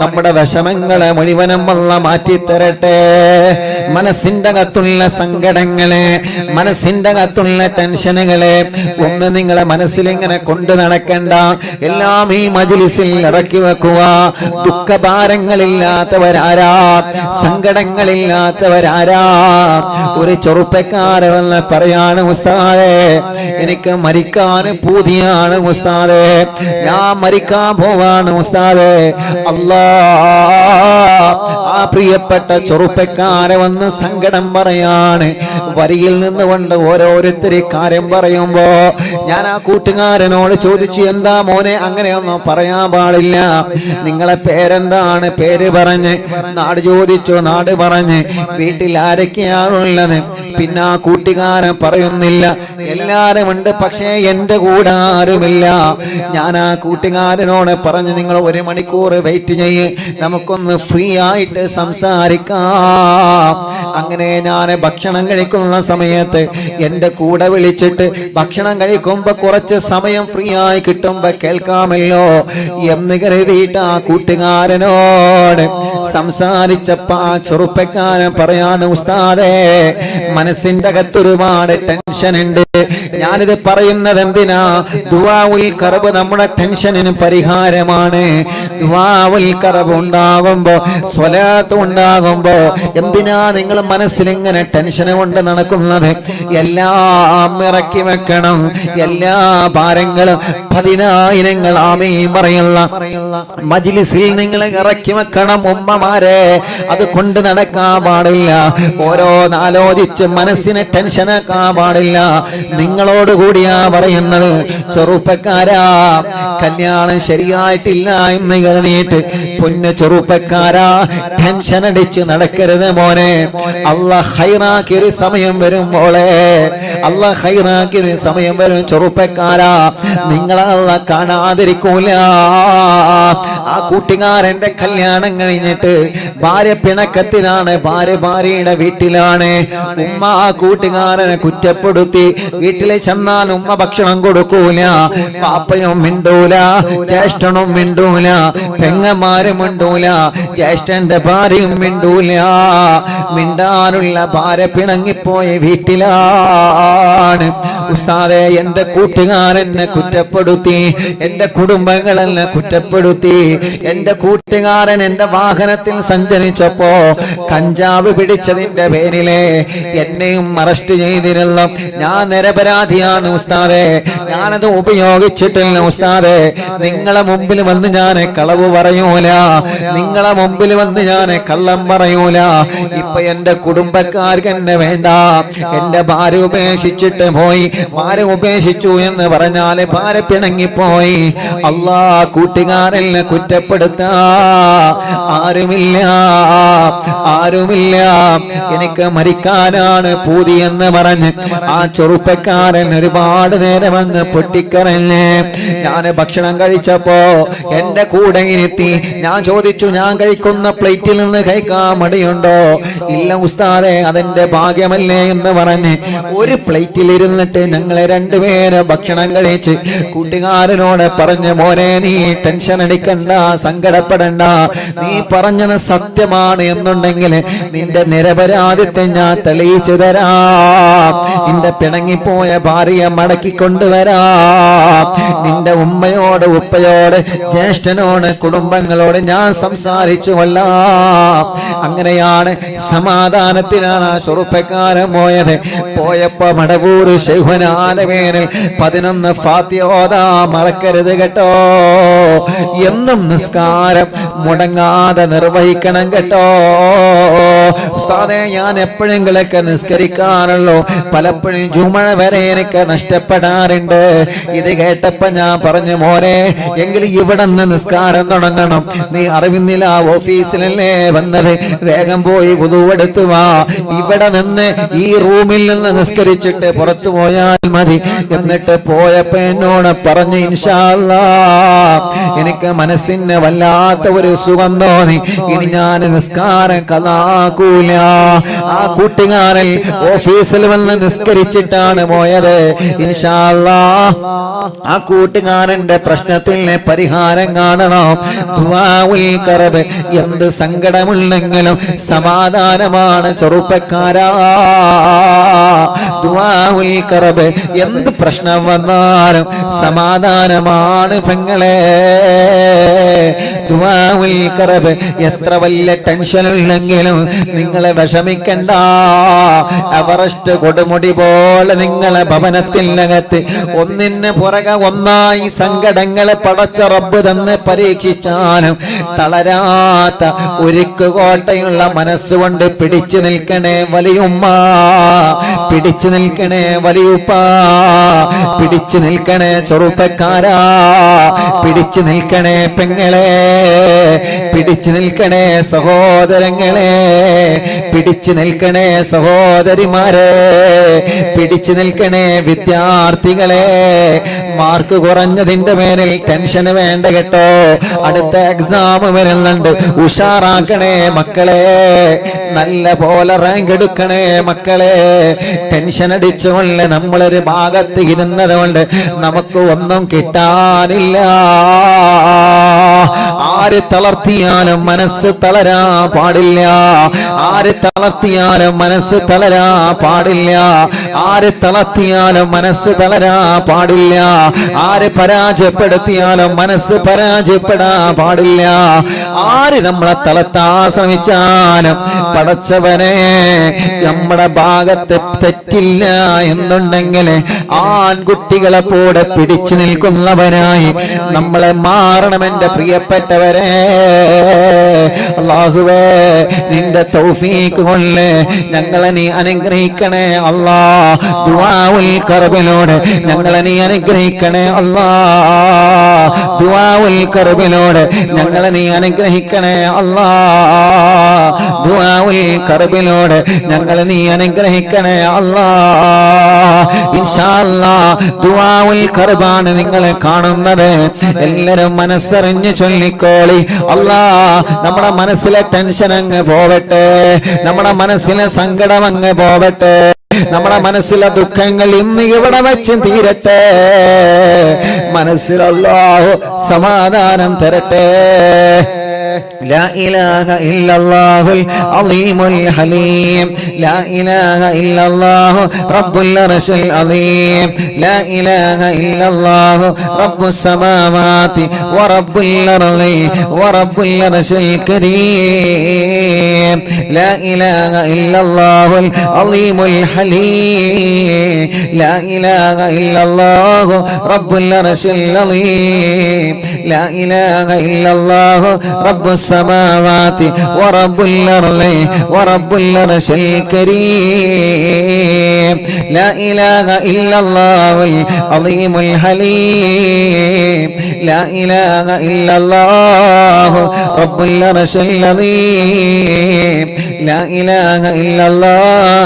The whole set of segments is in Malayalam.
നമ്മുടെ വിഷമങ്ങളെ മുഴുവനും അല്ലാഹ് മാറ്റിത്തരട്ടെ. മനസ്സിന്റെ അകത്തുള്ള സങ്കടങ്ങളെ, മനസ്സിന്റെ അകത്തുള്ള ടെൻഷനുകളെ ഒന്ന് നിങ്ങളെ മനസ്സിൽ ഇങ്ങനെ കൊണ്ടു നടക്കണ്ട. എല്ലാം ഈ മജ്‌ലിസിൽ ഇറക്കി വെക്കുക. ദുഃഖഭാരങ്ങളില്ലാത്തവരാരാ? സങ്കടങ്ങളില്ലാത്തവരാരാ? ഒരു ചെറുപ്പക്കാരൻ വന്ന് പറയാണ്, ഉസ്താദേ എനിക്ക് മരിക്കാൻ പൂതിയാണ് ഉസ്താദേ, ഞാൻ മരിക്കാൻ പോവാണ് ഉസ്താദേ. ആ പ്രിയപ്പെട്ട ചെറുപ്പക്കാരെ വന്ന് സങ്കടം പറയാണ്. വരിയിൽ നിന്നുകൊണ്ട് ഓരോരുത്തരി കാര്യം പറയുമ്പോ ഞാൻ ആ കൂട്ടുകാരനോട് ചോദിച്ചു, എന്താ മോനെ അങ്ങനെയൊന്നും പറയാൻ പാടില്ല, നിങ്ങളെ പേരെന്താണ്? പേര് പറഞ്ഞ്, നാട് ചോദിച്ചു, നാട് പറഞ്ഞ്, വീട്ടിൽ ആരൊക്കെയാണുള്ളത്? പിന്നെ ആ കൂട്ടുകാരൻ പറയുന്നില്ല, എല്ലാരും ഉണ്ട്, പക്ഷേ എന്റെ കൂടെ ആരുമില്ല. ഞാൻ ആ കൂട്ടുകാരനോട് പറഞ്ഞു, നിങ്ങൾ 1 മണിക്കൂർ വെയിറ്റ് ചെയ്യ്, നമുക്കൊന്ന് ഫ്രീ ആയിട്ട് സംസാരിക്കാം. അങ്ങനെ ഞാൻ ഭക്ഷണം കഴിക്കുന്ന സമയത്ത് എന്റെ കൂടെ വിളിച്ചിട്ട് ഭക്ഷണം കഴിക്കുമ്പോ കുറച്ച് സമയം ഫ്രീ ആയി കിട്ടുമ്പോ കേൾക്കാമല്ലോ എന്ന് കരുതിയിട്ട് ആ കൂട്ടുകാരനോട് സംസാരിച്ചപ്പോ ആ ചെറുപ്പക്കാരൻ പറയാണ്, ഉസ്താദേ മനസ്സിന്റെ അകത്ത് ഒരുപാട് ടെൻഷൻ ഉണ്ട്. ഞാനിത് പറയുന്നത് എന്തിനാ? ദുആഉൽ ഖർബ് നമ്മുടെ ടെൻഷനിന് പരിഹാരമാണ്. ദുആഉൽ ഖർബ് ഉണ്ടാകുമ്പോ, സ്വലാത്ത് ഉണ്ടാകുമ്പോ എന്തിനാ നിങ്ങൾ മനസ്സിൽ ഇങ്ങനെ ടെൻഷൻ കൊണ്ട് നടക്കുന്നത്? എല്ലാം ഇറക്കി വെക്കണം. എല്ലാ ഭാരങ്ങളും 10,000 ആമീൻ പറയുന്ന മജ്‌ലിസിൽ നിങ്ങൾ ഇറക്കി വെക്കണം ഉമ്മമാരെ. അത് കൊണ്ട് നടക്കാൻ പാടില്ല. ഓരോന്നാലോചിച്ച് മനസ്സിനെ ടെൻഷനാക്കാൻ പാടില്ല. നിങ്ങളോട് കൂടിയാ പറയുന്നത്. ചെറുപ്പക്കാരാ, കല്യാണം ശരിയായിട്ടില്ല എന്ന് കരുതിയിട്ട് പൊന്നു ചെറുപ്പക്കാരാ ടെൻഷൻ അടിച്ച് നടക്കരുത് മോനെ. അല്ലാഹ് ഹൈറാക്കിയ ഒരു സമയം വരും മോളെ, അല്ലാഹ് ഹൈറാക്കിയ ഒരു സമയം വരും ചെറുപ്പക്കാരാ. നിങ്ങളെ കാണാതിരിക്കൂല. ആ കൂട്ടുകാരന്റെ കല്യാണം കഴിഞ്ഞിട്ട് ഭാര്യ പിണക്കത്തിലാണ്, ഭാര്യയുടെ വീട്ടിലാണ്. ഉമ്മ ആ കൂട്ടുകാരനെ കുറ്റപ്പെടുത്തി. വീട്ടിൽ ചെന്നാൽ ഉമ്മ ഭക്ഷണം കൊടുക്കൂല, പാപ്പയും മിണ്ടൂല, ജ്യേഷ്ഠനും മിണ്ടൂല, പെങ്ങന്മാരും മിണ്ടൂല, ജ്യേഷ്ഠന്റെ ഭാര്യയും മിണ്ടൂല. മിണ്ടാനുള്ള ഭാര്യ പിണങ്ങിപ്പോയ വീട്ടിലാണ്. ഉസ്താദേ എന്റെ കൂട്ടുകാരനെ കുറ്റപ്പെടുത്തി, എന്റെ കുടുംബങ്ങളെന്നെ കുറ്റപ്പെടുത്തി. എന്റെ കൂട്ടുകാരൻ എന്റെ വാഹനത്തിൽ സഞ്ചരിച്ചപ്പോ കഞ്ചാവ് പിടിച്ചതിന്റെ പേരിലെ എന്നെയും അറസ്റ്റ് ചെയ്തിരുന്നു. ഞാൻ നിരപരാധിയാണ് ഉസ്താദേ, ഞാനത് ഉപയോഗിച്ചിട്ടില്ല ഉസ്താദേ. നിങ്ങളെ മുമ്പിൽ വന്ന് ഞാൻ കളവ് പറയൂല, നിങ്ങളെ മുമ്പിൽ വന്ന് ഞാൻ കള്ളം പറയൂല. ഇപ്പൊ എന്റെ കുടുംബക്കാർക്ക് എന്നെ വേണ്ട. എന്റെ ഭാര്യ ഉപേക്ഷിച്ചിട്ട് പോയി. ഭാര്യ ഉപേക്ഷിച്ചു എന്ന് പറഞ്ഞാല് ഭാര്യ പിണങ്ങിപ്പോയി. അല്ലാ കൂട്ടുകാരനെ കുറ്റപ്പെടുത്താ ആരുമില്ല, ആരുമില്ല. എനിക്ക് മരിക്കാനാണ് പൂതി എന്ന് പറഞ്ഞ് ആ ചെറുപ്പക്കാരൻ ഒരുപാട് നേരം അങ്ങ് പൊട്ടിക്കരഞ്ഞ്. ഞാൻ ഭക്ഷണം കഴിച്ചപ്പോ എന്റെ കൂടെ ഇരുത്തി. ഞാൻ ചോദിച്ചു, ഞാൻ കഴിക്കുന്ന പ്ലേറ്റിൽ നിന്ന് കഴിക്കാൻ മടിയുണ്ടോ? ഇല്ല ഉസ്താദേ, അതെന്റെ ഭാഗ്യമല്ലേ എന്ന് പറഞ്ഞ് ഒരു പ്ലേറ്റിൽ ഇരുന്നിട്ട് ഞങ്ങളെ രണ്ടുപേരെ ഭക്ഷണം കഴിച്ച് കൂട്ടുകാരനോട് പറഞ്ഞ്, മോനെ നീ ടെൻഷൻ അടിക്കണ്ട, സങ്കടപ്പെടണ്ട. നീ പറഞ്ഞത് സത്യമാണ് എന്നുണ്ടെങ്കിൽ നിന്റെ നിരപരാധിത്വം ഞാൻ തെളിയിച്ചു തരാം. നിന്റെ പിണങ്ങിപ്പോയ ഭാര്യയെ മടക്കി കൊണ്ടുവരാം. നിന്റെ ഉമ്മയോട്, ഉപ്പയോട്, ജ്യേഷ്ഠനോട്, കുടുംബങ്ങളോട് ഞാൻ സംസാരിച്ചു കൊള്ളാം. അങ്ങനെയാണ് സമാധാനത്തിലാണ് ആ ചെറുപ്പക്കാരൻ പോയത്. പോയപ്പോ മടവൂർ ശൈഖുനാലവേനിൽ 11 ഫാത്തിഹ ഓതാ മറക്കരുത് കേട്ടോ. എന്നും നിസ്കാരം മുടങ്ങാതെ നിർവഹിക്കണം കേട്ടോ. ഉസ്താദേ ഞാൻ എപ്പോഴെങ്കിലൊക്കെ നിസ്കരിക്കാറുള്ളൂ, പലപ്പോഴും ജുമഅ വരെ എനിക്ക് നഷ്ടപ്പെടാറുണ്ട്. ഇത് കേട്ടപ്പോ ഞാൻ പറഞ്ഞു, മോനെ എങ്കിലും ഇവിടെ നിന്ന് നിസ്കാരം തുടങ്ങണം. നീ അറിവിന്നില്ല ഓഫീസിലല്ലേ വന്നത്, വേഗം പോയി വുദൂ എടുത്ത് വാ. ഇവിടെ നിന്ന് ഈ റൂമിൽ നിന്ന് നിസ്കരിച്ചിട്ട് പുറത്തു പോയാൽ മതി. എന്നിട്ട് പോയപ്പോ എന്നോട് പറഞ്ഞു, ഇൻഷാ അല്ലാഹ് എനിക്ക് മനസ്സിന് വല്ലാത്ത ഒരു സുഖം തോന്നി, ഇനി ഞാൻ നിസ്കാരം കളാക്കൂല. ആ കൂട്ടുകാരൻ ഓഫീസിൽ വന്ന് നിസ്കരിച്ചിട്ടാണ് പോയത്. ഇൻഷാ അല്ലാഹ് ആ കൂട്ടുകാരന്റെ പ്രശ്നത്തിന് പരിഹാരം കാണണം. ദുആഉൽ കറബ്. എന്ത് സങ്കടമുണ്ടെങ്കിലും സമാധാനമാണ് ചെറുപ്പക്കാരാ. ദുആഉൽ കറബ്. എന്ത് പ്രശ്നം വന്നാലും സമാധാനമാണ് പെങ്ങളെ. ദുആഉൽ കറബ്. എത്ര വലിയ ടെൻഷൻ ഉണ്ടെങ്കിലും നിങ്ങളെ വിഷമിക്കണ്ട. എവറസ്റ്റ് കൊടുമുടി പോലെ നിങ്ങളെ ഭവനത്തിനകത്ത് ഒന്നിന് പുറകെ ഒന്നായി സങ്കടങ്ങളെ പടച്ച റബ്ബ് തന്നെ പരീക്ഷിച്ചാലും തളരാത്ത ഒരുക്ക് കോട്ടയുള്ള മനസ്സുകൊണ്ട് പിടിച്ചു നിൽക്കണേ വലിയുമ്മ, പിടിച്ചു നിൽക്കണേ വലിയുപ്പ, പിടിച്ചു നിൽക്കണേ ചെറുപ്പക്കാരാ, പിടിച്ചു നിൽക്കണേ പെങ്ങളെ, പിടിച്ചു നിൽക്കണേ സഹോദരങ്ങളെ, പിടിച്ചു നിൽക്കണേ സഹോദരിമാരെ, പിടിച്ചു നിൽക്കണേ വിദ്യാർത്ഥികളെ. മാർക്ക് കുറഞ്ഞതിന്റെ പേരിൽ ടെൻഷൻ വേണ്ട കേട്ടോ. അടുത്ത എക്സാം വരുന്നുണ്ട്, ഉഷാറാക്കണേ മക്കളെ, നല്ല പോലെ റാങ്ക് എടുക്കണേ മക്കളെ. ടെൻഷൻ അടിച്ചുകൊണ്ട് നമ്മളൊരു ഭാഗത്ത് ഇരുന്നത് കൊണ്ട് നമുക്ക് ഒന്നും കിട്ടാനില്ല. ആര് തളർത്തിയാലും മനസ്സ് തളരാ പാടില്ല, ആര് തളർത്തിയാലും മനസ്സ് തളരാ പാടില്ല, ആര് തളർത്തിയാലും മനസ്സ് തളരാ പാടില്ല, ആര് പരാജയപ്പെടുത്തിയാലും മനസ്സ് പരാജയപ്പെടാ പാടില്ല. ആര് നമ്മളെ തളർത്താൻ ശ്രമിച്ചാലും പടച്ചവനെ നമ്മുടെ ഭാഗത്ത് തെറ്റില്ല എന്നുണ്ടെങ്കിൽ ആൺകുട്ടികളെ പോലെ പിടിച്ചു നിൽക്കുന്നവനായി നമ്മളെ മാറണം എന്റെ പ്രിയപ്പെട്ടവരെ. അല്ലാഹുവേ, നിന്റെ തൗഫീഖ് കൊണ്ട് ഞങ്ങളെ നീ അനുഗ്രഹിക്കണേ അല്ലാ. ദുആഉൽ കർബിലൂടെ ഞങ്ങളെ നീ അനുഗ്രഹിക്കണേ അല്ലാ. ദുആഉൽ കർബിലൂടെ ഞങ്ങളെ നീ അനുഗ്രഹിക്കണേ അല്ലാ. ദുആഉൽ കർബിലൂടെ ഞങ്ങളെ നീ അനുഗ്രഹിക്കണേ അല്ലാ. ഇൻഷാ അല്ലാഹ് ദുആഉൽ കർബാണ് നിങ്ങളെ കാണുന്നത്. എല്ലാവരും മനസ്സറിഞ്ഞ് ചൊല്ലിക്കോളി. അല്ലാ, നമ്മുടെ മനസ്സിലെ ടെൻഷൻ അങ്ങ് പോവട്ടെ, നമ്മുടെ മനസ്സിലെ സങ്കടം അങ്ങ് പോവട്ടെ, നമ്മുടെ മനസ്സിലെ ദുഃഖങ്ങൾ ഇന്ന് ഇവിടെ വെച്ച് തീരട്ടെ. മനസ്സിൽ അല്ലാഹു സമാധാനം തരട്ടെ. لا إله إلا الله العظيم الحليم، لا إله إلا الله رب العرش العظيم، لا إله إلا الله رب السماوات ورب الأرض ورب العرش الكريم، لا إله إلا الله العظيم الحليم، لا إله إلا الله رب العرش العظيم، لا إله إلا الله رب السماوات ورب الأرض ورب العرش الكريم، لا إله إلا الله العظيم الحليم، لا إله إلا الله رب العرش العظيم، لا إله إلا الله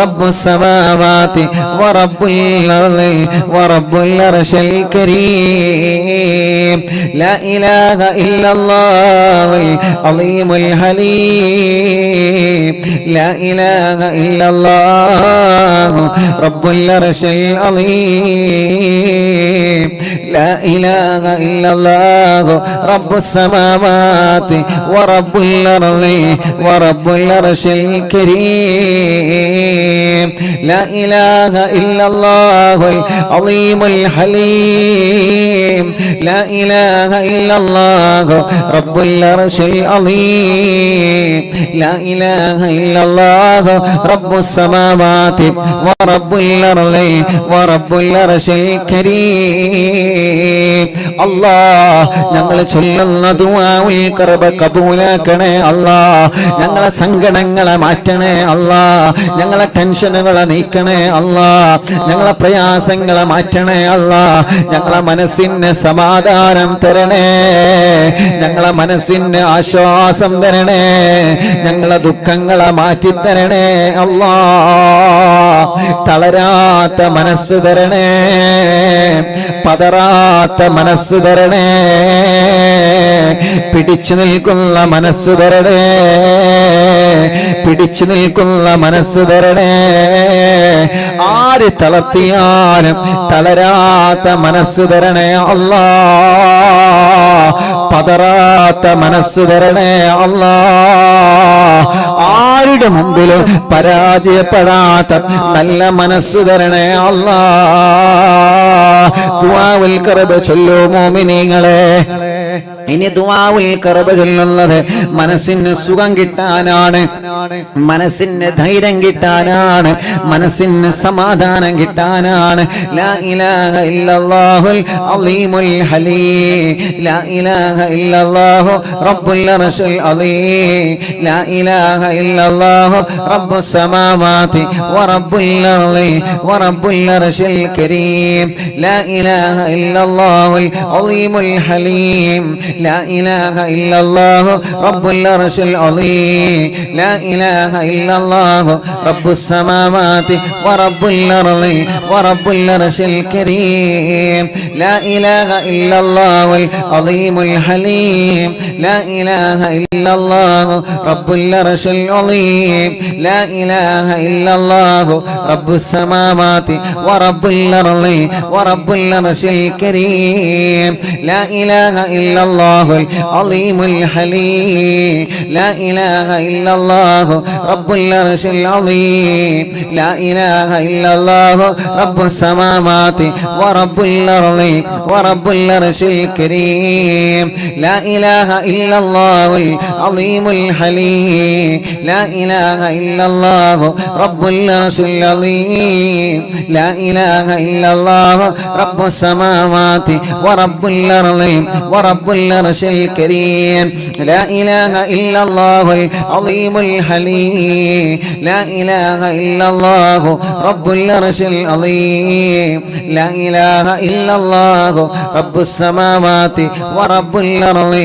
رب السماوات ورب الأرض ورب العرش الكريم، لا إله إلا الله العظيم الحليم، لا إله إلا الله رب العرش العظيم، لا إله إلا الله رب السماوات ورب الأرض ورب العرش الكريم، لا إله إلا الله العظيم الحليم، لا إله إلا الله رب العرش العظيم، لا إله إلا الله رب السماوات ورب الأرض ورب العرش الكريم. الله ഞങ്ങളെ ചൊല്ലുന്ന ദുആഉൽ ഖർബ കബൂലാക്കണേ അല്ലാഹ്. ഞങ്ങളെ സങ്കടങ്ങളെ മാറ്റണേ അല്ലാഹ്. ഞങ്ങളെ ടെൻഷനുകളെ നീക്കണേ അല്ലാഹ്. ഞങ്ങളെ പ്രയാസങ്ങളെ മാറ്റണേ അല്ലാഹ്. ഞങ്ങളെ മനസ്സിന് സമാധാനം തരണേ, ഞങ്ങളെ മനസ്സിന് ആശ്വാസം തരണേ, ഞങ്ങളെ ദുഃഖങ്ങളെ മാറ്റിത്തരണേ അല്ലാഹ്. തളരാത്ത മനസ്സ് തരണേ, പതറാത്ത മനസ്സ് തരണേ, പിടിച്ചു നിൽക്കുന്ന മനസ്സ് തരണേ, പിടിച്ചു നിൽക്കുന്ന മനസ്സ് തരണേ. ആര് തളർത്തിയാലും തളരാത്ത മനസ്സ് തരണേ അല്ലാഹ്. പതറാത്ത മനസ്സ് തരണേ അല്ലാ. ആരുടെ മുമ്പിലും പരാജയപ്പെടാത്ത നല്ല മനസ്സ് തരണേ അല്ലാ. ദുആഉൽ ഖർബ് ചൊല്ലൂ മോമിനീങ്ങളെ. ഇനി ദുആഉൽ ഖർബ് ചൊല്ലുന്നത് മനസ്സിന് സുഖം കിട്ടാനാണ്, മനസ്സിന് ധൈര്യം കിട്ടാനാണ്, മനസ്സിന് സമാധാനം കിട്ടാനാണ്. ലാ ഇലാഹ ഇല്ലല്ലാഹുൽ അളീമുൽ ഹലീം, ലാ ഇലാഹ ഇല്ലല്ലാഹു റബ്ബുൽ അർശിൽ അളീം, ലാ ഇലാഹ ഇല്ലല്ലാഹു റബ്ബുസ് സമാവാതി വറബ്ബുൽ അർളി വറബ്ബുൽ അർശിൽ കരീം, ലാ ഇലാഹ ഇല്ലല്ലാഹുൽ അളീമുൽ ഹലീം, لا إله إلا الله رب العرش العظيم، لا إله إلا الله رب السماوات ورب الأرض ورب العرش الكريم، لا إله إلا الله العظيم الحليم، لا إله إلا الله رب العرش العظيم، لا إله إلا الله رب السماوات ورب الأرض ورب العرش الكريم، لا إله إلا الله العظيم الحليم، لا إله إلا الله رب العرش العظيم، لا إله إلا الله رب السماوات ورب الأرض ورب العرش الكريم، لا إله إلا الله العظيم الحليم، لا إله إلا الله رب العرش العظيم، لا إله إلا الله رب السماوات ورب الأرض ورب العرش الكريم، لا إله إلا الله العظيم الحليم، لا إله إلا الله رب العرش العظيم، لا إله إلا الله رب السماوات ورب الأرض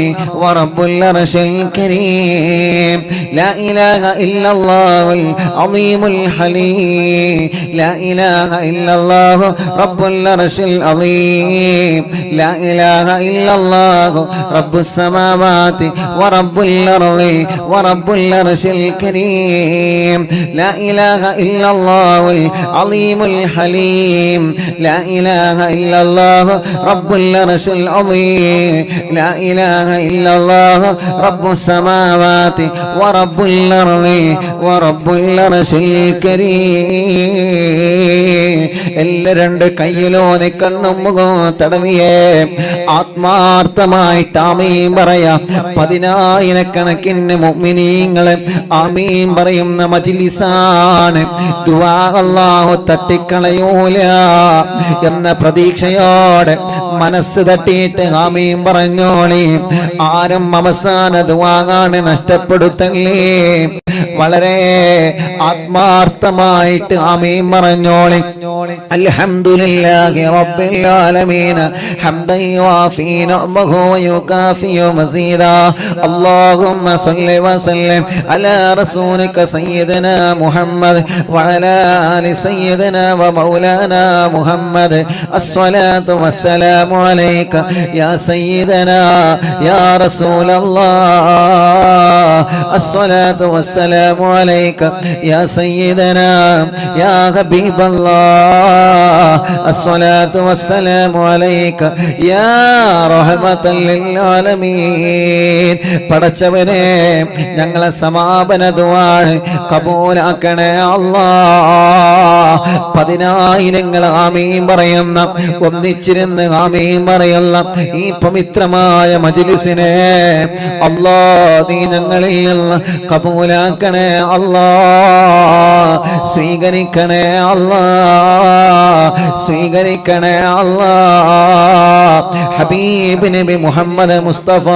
ورب العرش الكريم، لا إله إلا الله العظيم الحليم، لا إله إلا الله رب العرش العظيم، لا إله إلا الله رب السماوات ورب الأرض ورب العرش الكريم، لا إله إلا الله العظيم الحليم، لا إله إلا الله رب العرش العظيم، لا إله إلا الله رب السماوات ورب الأرض ورب العرش الكريم. എല്ലാ രണ്ട് കയ്യിലോനെ കണ്ണും മുഖവും തടവിയേ ആത്മാർത്ഥമായിട്ട് ആമീൻ പറയാം. 10,000 മുഅ്മിനീങ്ങളെ ആമീൻ പറയുന്ന മജ്ലിസാണ്. ദുആ അല്ലാഹു തട്ടിക്കളയൂല എന്ന പ്രതീക്ഷയോടെ മനസ്സ് തട്ടിയിട്ട് ആമീൻ പറഞ്ഞോളി. ആരും അവസാന ദുആണ് നഷ്ടപ്പെടുത്തല്ലേ. വളരെ ആത്മാർത്ഥമായിട്ട് ആമീൻ പറഞ്ഞോളി. അൽഹംദുലില്ലാഹി റബ്ബിൽ ആലമീൻ ഹംദൻ യുവാഫി നിഅമഹു വയുകാഫി മസീദാ. അല്ലാഹുമ്മ സ്വല്ലി വസല്ലിം അലാ റസൂലിക സയ്യിദനാ മുഹമ്മദ് വഅലാ ആലി സയ്യിദനാ വമൗലാനാ മുഹമ്മദ്. അസ്സലാത്തു വസ്സലാമു അലൈക യാ സയ്യിദനാ യാ റസൂലല്ലാഹ്. അസ്സലാത്തു വസ്സലാമു അലൈക യാ സയ്യിദനാ യാ ഹബീബല്ലാഹ്. അസ്സലാത്തു വസ്സലാമു അലൈക യാ റഹ്മത്തൽ ലിൽ ആലമീൻ. പടച്ചവനെ, ഞങ്ങളെ സമാപന ദുആണ് കബൂലാക്കണേ അല്ലാഹ്. 10,000 ആമീൻ പറയുന്ന, ഒന്നിച്ചിരുന്ന് ആമീൻ പറയുന്ന ഈ പവിത്രമായ മജ്ലിസിനെ അല്ലാഹ് നീ ഞങ്ങളിൽ നിന്ന് കബൂലാക്കണേ അല്ലാഹ്. സ്വീകരിക്കണേ അല്ലാഹ്, സ്വീകരിക്കണേ അല്ലാഹ്. ഹബീബ് നബി മുഹമ്മദ് മുസ്തഫ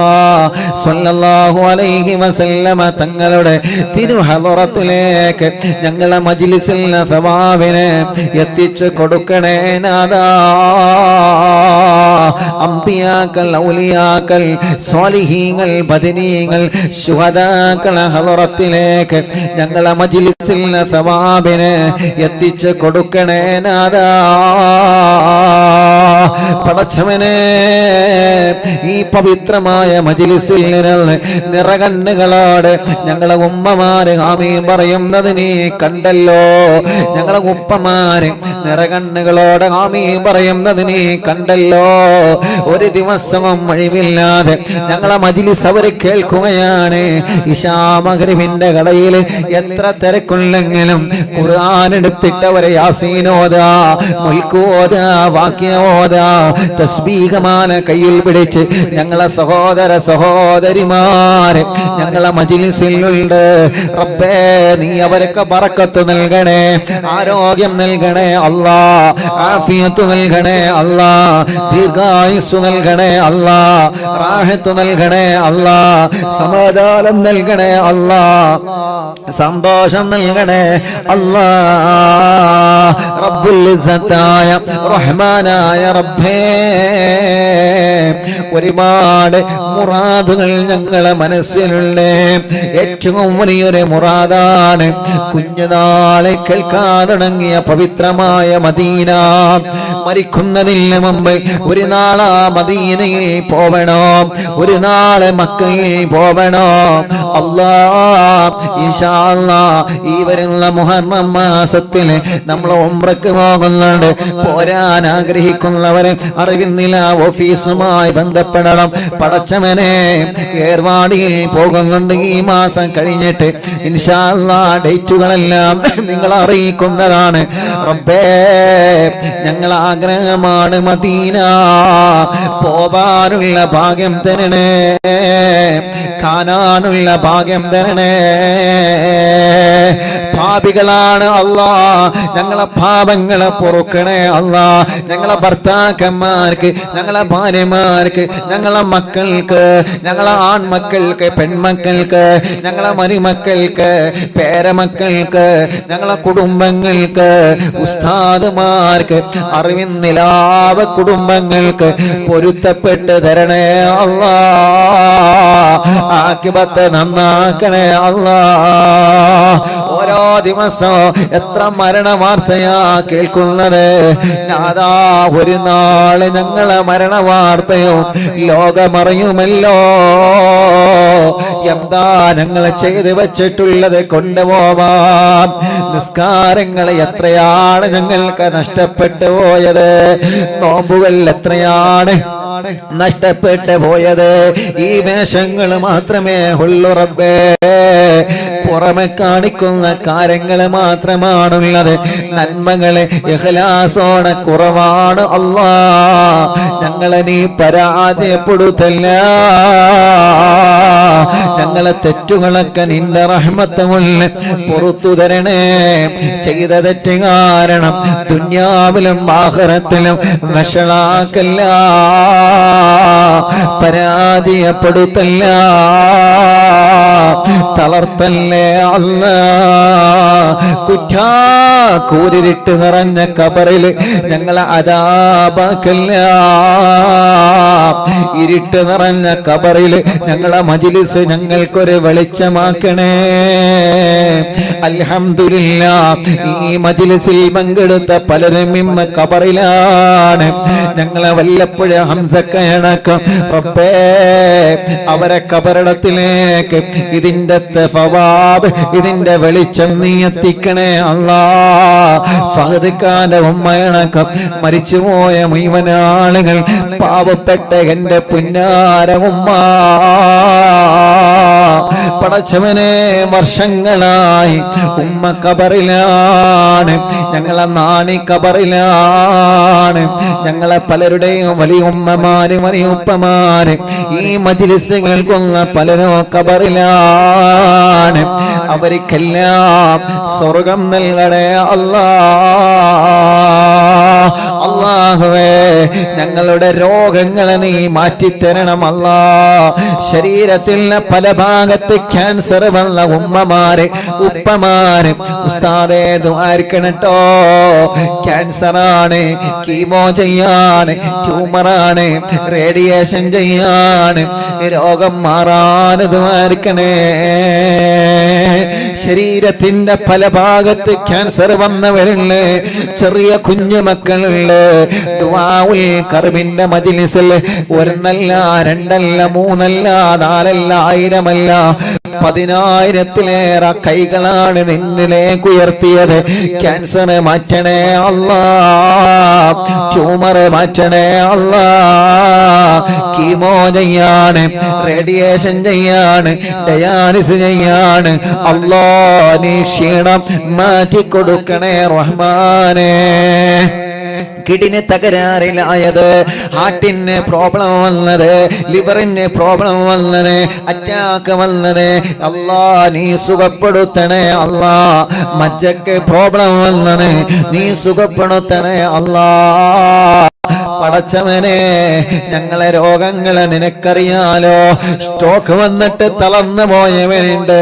സ്വല്ലല്ലാഹു അലൈഹി വസല്ലമ തങ്ങളുടെ തിരുഹളറത്തിലേക്ക് ഞങ്ങളെ മജ്ലിസിൽ സവാബിനെ എത്തിച്ചു കൊടുക്കണേ നാദാ. അംബിയാക്കൾ, ഔലിയാക്കൾ, സ്വാലിഹീങ്ങൾ, ബദരീങ്ങൾ, ശുഹദാക്കളെ ഹളറത്തിലേക്ക് ഞങ്ങളെ മജ്ലിസിൽ സവാബിനെ എത്തിച്ചു കൊടുക്കണേ നാദാ. പടച്ചവനെ ഈ പവിത്രമായ മജ്ലിസിൽ നിന്ന് നിറകണ്ണുകളോട് ഞങ്ങളെ ഉമ്മമാര് ആമീൻ പറയുന്നത് നീ കണ്ടല്ലോ. ഞങ്ങളെ ഉപ്പമാര് നിറകണ്ണുകളോട് ആമീൻ പറയുന്നത് നീ കണ്ടല്ലോ. ഒരു ദിവസവും ഒഴിവില്ലാതെ ഞങ്ങളെ മജ്ലിസ് അവര് കേൾക്കുകയാണ്. ഇശാ മഗ്രിബിന്റെ കടയിൽ എത്ര തിരക്കുണ്ടെങ്കിലും ഖുർആൻ എടുത്തിട്ട് അവരെ യാസീൻ ഓതാ, മുൽക്ക് ഓതാ, വാക്യ ഓതാ, തസ്ബീഹമാല കയ്യിൽ പിടിച്ച് ഞങ്ങളെ സഹോദര സഹോദരിമാര് ഞങ്ങളെ മജ്ലിസിലുണ്ട്. റബ്ബേ നീ അവർക്ക് ബറക്കത്ത് നൽകണേ, ആരോഗ്യം നൽകണേ അല്ലാ, ആഫിയത്ത് നൽകണേ അല്ലാ, ദീർഘായുസ്സു നൽകണേ അല്ലാ, റാഹത്ത് നൽകണേ അല്ലാ, സമാധാനം നൽകണേ അല്ലാ, സന്തോഷം നൽകണേ അല്ലാ. റബ്ബുൽ ഇസ്സത്തായ റഹ്മാനായ റബ്ബേ, ഒരുപാട് മുറാദുകൾ ഞങ്ങളെ മനസ്സിലുണ്ട്. ഏറ്റവും വലിയൊരു മുറാദാണ് കുഞ്ഞുനാളെ കേൾക്കാൻ തുടങ്ങിയ പവിത്രമായ മദീന. മരിക്കുന്നതിന് മുമ്പ് ഒരു നാളാ മദീനയിൽ പോവണോ, ഒരു നാളെ മക്കയിൽ പോവണോ. അല്ലാഹ് ഇൻഷാ അല്ലാഹ് ഈ വരുന്ന മുഹറം മാസത്തിൽ നമ്മൾ ഉംറക്ക് പോകുന്നുണ്ട്. പോരാൻ ആഗ്രഹിക്കുന്നവരെ അറിയുന്നില്ല, ഓഫീസുമായി ബന്ധപ്പെടണം. പടച്ചവനെ ഏർവാടിയിൽ പോകുന്നുണ്ട് ഈ മാസം കഴിഞ്ഞിട്ട്. ഇൻഷാ അല്ലാഹ് ഡേറ്റുകളെല്ലാം നിങ്ങൾ അറിയിക്കുന്നതാണ്. റബ്ബേ ഞങ്ങളെ ആഗ്രഹമാണ് മദീന, പോവാനുള്ള ഭാഗ്യം തരണേ, കാണാനുള്ള ഭാഗ്യം തരണേ. പാപികളാണ് അല്ലാ, ഞങ്ങളെ പാപങ്ങളെ പൊറുക്കണേ അല്ലാ. ഞങ്ങളെ ഭർത്താക്കന്മാർക്ക്, ഞങ്ങളെ ഭാര്യമാർക്ക്, ഞങ്ങളെ മക്കൾക്ക്, ഞങ്ങളെ ആൺമക്കൾക്ക്, പെൺമക്കൾക്ക്, ഞങ്ങളെ മരുമക്കൾക്ക്, പേരമക്കൾക്ക്, ഞങ്ങളെ കുടുംബങ്ങൾക്ക്, ഉസ്താദുമാർക്ക്, അറിവിന്നിലാവ കുടുംബങ്ങൾക്ക് പൊരുത്തപ്പെട്ട് തരണേ അല്ലാ. ആഖിബത്ത് നന്നാക്കണേ അല്ലാ. ഓരോ ദിവസവും എത്ര മരണ വാർത്തയാ കേൾക്കുന്നത്. നാദാ ഒരു നാള് ഞങ്ങളെ മരണ വാർത്തയോ ലോകമറിയുമല്ലോ. എന്താ ഞങ്ങൾ ചെയ്ത് വെച്ചിട്ടുള്ളത് കൊണ്ടുപോവാം. നിസ്കാരങ്ങൾ എത്രയാണ് ഞങ്ങൾക്ക് നഷ്ടപ്പെട്ടു പോയത്, നോമ്പുകൾ എത്രയാണ് നഷ്ടപ്പെട്ടു പോയത്. ഈ വേഷങ്ങൾ മാത്രമേ ഉള്ളൂ റബ്ബേ, പുറമെ കാണിക്കുന്ന കാര്യങ്ങൾ മാത്രമാണുള്ളത്. നന്മകളെ ഇഖ്ലാസോടെ കുറവാണ് അല്ലാ. ഞങ്ങളെ നീ പരാജയപ്പെടുത്തല്ല. ഞങ്ങളെ തെറ്റുകളൊക്കെ നിന്റെ റഹ്മത്ത് കൊണ്ട് പുറത്തു തരണേ. ചെയ്ത തെറ്റ് കാരണം ദുനിയാവിലും ആഖിറത്തിലും വഷളാക്കല്ല, പരാജയപ്പെടുത്തല്ല, തളർത്തല്ലേ അല്ലാ. കുറ്റാ കൂരിട്ട് നിറഞ്ഞ ഖബറിൽ ഞങ്ങളെ അദാബാക്കല്ല. ഇരുട്ട് നിറഞ്ഞ ഖബറിൽ ഞങ്ങളെ മജ്ലിസ് ഞങ്ങൾക്കൊരു വെളിച്ചമാക്കണേ. അൽഹംദുലില്ലാഹ് ഈ മജ്ലിസിൽ പങ്കെടുത്ത പലരും ഇന്ന് ഖബറിലാണ്. ഞങ്ങളെ വല്ലപ്പോഴും ഹംസക്കണക്കം റബ്ബേ അവരെ ഖബറിടത്തിലേക്ക് ഇതിന്റെ തഫവാബ്, ഇതിന്റെ വെളിച്ചം നീ എത്തിക്കണേ അല്ലാ. ഫഹദ് ഖാന്റെ ഉമ്മയണക്കം മരിച്ചുപോയ മുഴുവൻ ആളുകൾ, പാവപ്പെട്ട എന്റെ പുന്നാര ഉമ്മ, പടച്ചവനെ വർഷങ്ങളായി ഉമ്മ ഖബറിലാണ്, ഞങ്ങളെ നാണി ഖബറിലാണ്. ഞങ്ങളെ പലരുടെയും വലിയ ഉമ്മമാര് വലിയ ഉപ്പമാര് ഈ മജ്ലിസ് കേൾക്കുന്ന പലരോ ഖബറിലാണ്. അവർക്കെല്ലാം സ്വർഗം നൽകണേ അല്ലാ. അല്ലാഹുവേ ഞങ്ങളുടെ രോഗങ്ങളെ നീ മാറ്റിത്തരണം അല്ലാ. ശരീരത്തിലെ പല ഭാഗത്ത് ക്യാൻസർ വന്ന ഉമ്മമാര് ഉപ്പമാര് ഉസ്താദേ ദുആർക്കണട്ടോ. ക്യാൻസറാണ്, കീമോ ചെയ്യാണ്, ട്യൂമറാണ്, റേഡിയേഷൻ ചെയ്യാണ്, രോഗം മാറാൻ ദുആർക്കണേ. ശരീരത്തിന്റെ പല ഭാഗത്ത് ക്യാൻസർ വന്നവരുണ്ട്, ചെറിയ കുഞ്ഞു മക്കളുണ്ട്, ദുആഉൽ കർബിന്റെ മജ്ലിസിൽ ഒരെണ്ണല്ല രണ്ടല്ല മൂന്നല്ല നാലല്ല ആയിരമല്ല 10,000-ലേറെ കൈകളാണ് നിന്നിലേക്ക് ഉയർത്തിയത്. ക്യാൻസർ മാറ്റണേ അല്ലാ, ട്യൂമർ മാറ്റണേ അല്ലാ, കീമോ ചെയ്യാണ്, റേഡിയേഷൻ ചെയ്യാണ്, ഡയാലിസിസ് ചെയ്യാണ്. അല്ലാ നീ ക്ഷീണം മാറ്റിക്കൊടുക്കണേ റഹ്മാനേ. കിഡ്നി തകരാറിലായത്, ഹാർട്ടിന് പ്രോബ്ലം വന്നത്, ലിവറിന് പ്രോബ്ലം വന്നത്, അറ്റാക്ക് വന്നത്, അല്ലാ നീ സുഖപ്പെടുത്തണേ അല്ലാ. മജ്ജക്ക് പ്രോബ്ലം വന്നത് നീ സുഖപ്പെടുത്തണേ അല്ലാ. പടച്ചവനെ ഞങ്ങളെ രോഗങ്ങളെ നിനക്കറിയാലോ. സ്ട്രോക്ക് വന്നിട്ട് തളർന്നു പോയവരുണ്ട്.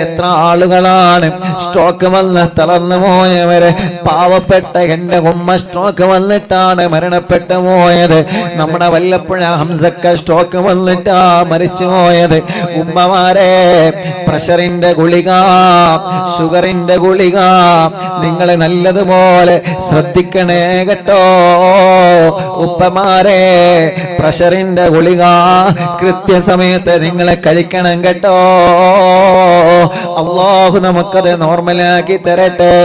എത്ര ആളുകളാണ് സ്ട്രോക്ക് വന്ന് തളർന്നു പോയവര്? പാവപ്പെട്ട എന്റെ ഉമ്മ സ്ട്രോക്ക് വന്നിട്ടാണ് മരണപ്പെട്ടു പോയത്. നമ്മുടെ വല്ലപ്പുഴ ഹംസക്ക സ്ട്രോക്ക് വന്നിട്ടാ മരിച്ചു പോയത്. ഉമ്മമാരെ, പ്രഷറിന്റെ ഗുളിക, ഷുഗറിന്റെ ഗുളിക നിങ്ങൾ നല്ലതുപോലെ ശ്രദ്ധിക്കണേ കേട്ടോ. ഉപ്പമാരെ, പ്രഷറിന്റെ ഗുളിക കൃത്യസമയത്ത് നിങ്ങളെ കഴിക്കണം കേട്ടോ. അല്ലാഹു നമുക്കത് നോർമലാക്കി തരട്ടെ.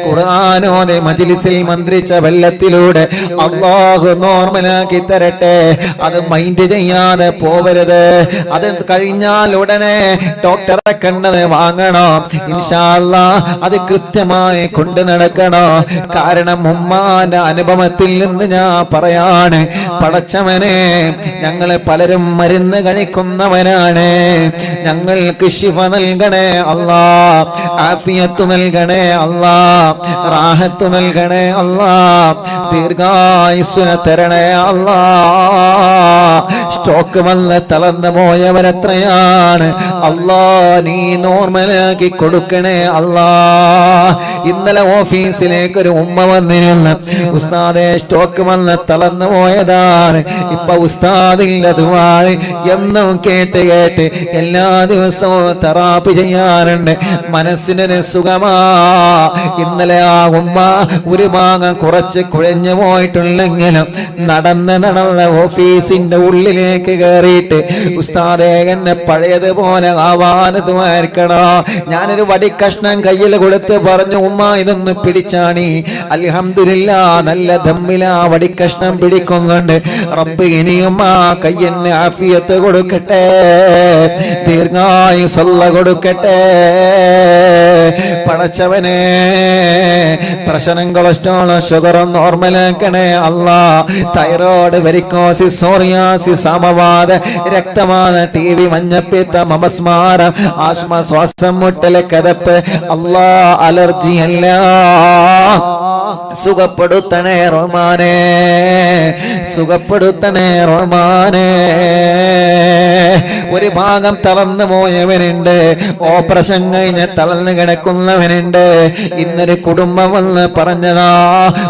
ഖുർആനോദി മജ്ലിസിൽ മന്ത്രിച്ച വെള്ളത്തിലൂടെ അല്ലാഹു നോർമലാക്കി തരട്ടെ. അത് മൈൻഡ് ചെയ്യാതെ പോവരുത്. അത് കഴിഞ്ഞാൽ ഉടനെ ഡോക്ടറെ കണ്ടത് വാങ്ങണോ. ഇൻഷാ അല്ലാഹ് അത് കൃത്യമായി കൊണ്ടു നടക്കണോ. കാരണം ഉമ്മാന്റെ അനുഭവത്തിൽ നിന്ന് ഞാൻ പറയാണ്, പടച്ചവനെ ഞങ്ങളെ പലരും മരുന്ന് കഴിക്കുന്നവരാണ്. ഞങ്ങൾക്ക് ശിഫ നൽകണേ അല്ലാ, ആഫിയത്ത് നൽകണേ അല്ലാ, റാഹത്ത് നൽകണേ അല്ലാ, ദീർഘായുസ്സിനെ തരണേ അല്ലാ. സ്ട്രോക്ക് വന്ന് തളർന്നു പോയവരെത്രയാണ് അല്ലാ, നീ നോർമലാക്കി കൊടുക്കണേ അല്ലാ. ഇന്നലെ ഓഫീസിലേക്ക് ഒരു ഉമ്മ വന്നിരുന്നു. ഉസ്താദേ സ്ട്രോക്ക് വന്ന് തളർന്നു പോയതാണ്. ഇപ്പൊ ഉസ്താദിന്റെ ദുആ എന്നും കേട്ട് കേട്ട് എല്ലാ ദിവസവും തെറാപ്പി ചെയ്യാറുണ്ട്. മനസ്സിനൊരു സുഖമാ. ഇന്നലെ ആ ഉമ്മ ഒരു ഭാഗം കുറച്ച് കുഴഞ്ഞു പോയിട്ടുണ്ടെങ്കിലും നടന്ന് ഓഫീസിന്റെ ഉള്ളിലേക്ക് കയറിയിട്ട് ഉസ്താദേ എന്നെ പഴയതുപോലെ ആവാൻ ദുആർക്കണോ. ഞാനൊരു വടിക്കഷ്ണം കയ്യിൽ കൊടുത്ത് പറഞ്ഞു, ഉമ്മ ഇതൊന്ന് പിടിച്ചാണി. അൽഹംദുലില്ലാഹ് നല്ല ദമ്മിലാ വടിക്കഷ്ണം പിടിക്കുന്നുണ്ട്. റബ്ബ് ഇനിയും ആ കയ്യന് ആഫിയത്ത് കൊടുക്കട്ടെ, ദീർഘായുസ്സുള്ള കൊടുക്കട്ടെ. പടച്ചവനെ, പ്രഷറും കൊളസ്ട്രോളും ഷുഗറും നോർമലാക്കണേ അല്ലാ. തൈറോയ്ഡ്, വെരിക്കോസിസ്, സോറിയാസിസ്, സമവാത, രക്തവാത, ടി ബി, മഞ്ഞപ്പിത്തം, അപസ്മാരം, ആസ്മ, ശ്വാസം മുട്ടല്, കതപ്പ്, അല്ലാ അലർജി എല്ലാം സുഖപ്പെടുത്തണേ റഹ്മാനേ, സുഖപ്പെടുത്തണേ റഹ്മാനേ. ഒരു ഭാഗം തളർന്നു പോയവനുണ്ട്, ഓപ്പറേഷൻ കഴിഞ്ഞ് തളർന്നു കിടക്കുന്നവനുണ്ട്. ഇന്നൊരു കുടുംബം വന്ന് പറഞ്ഞതാ,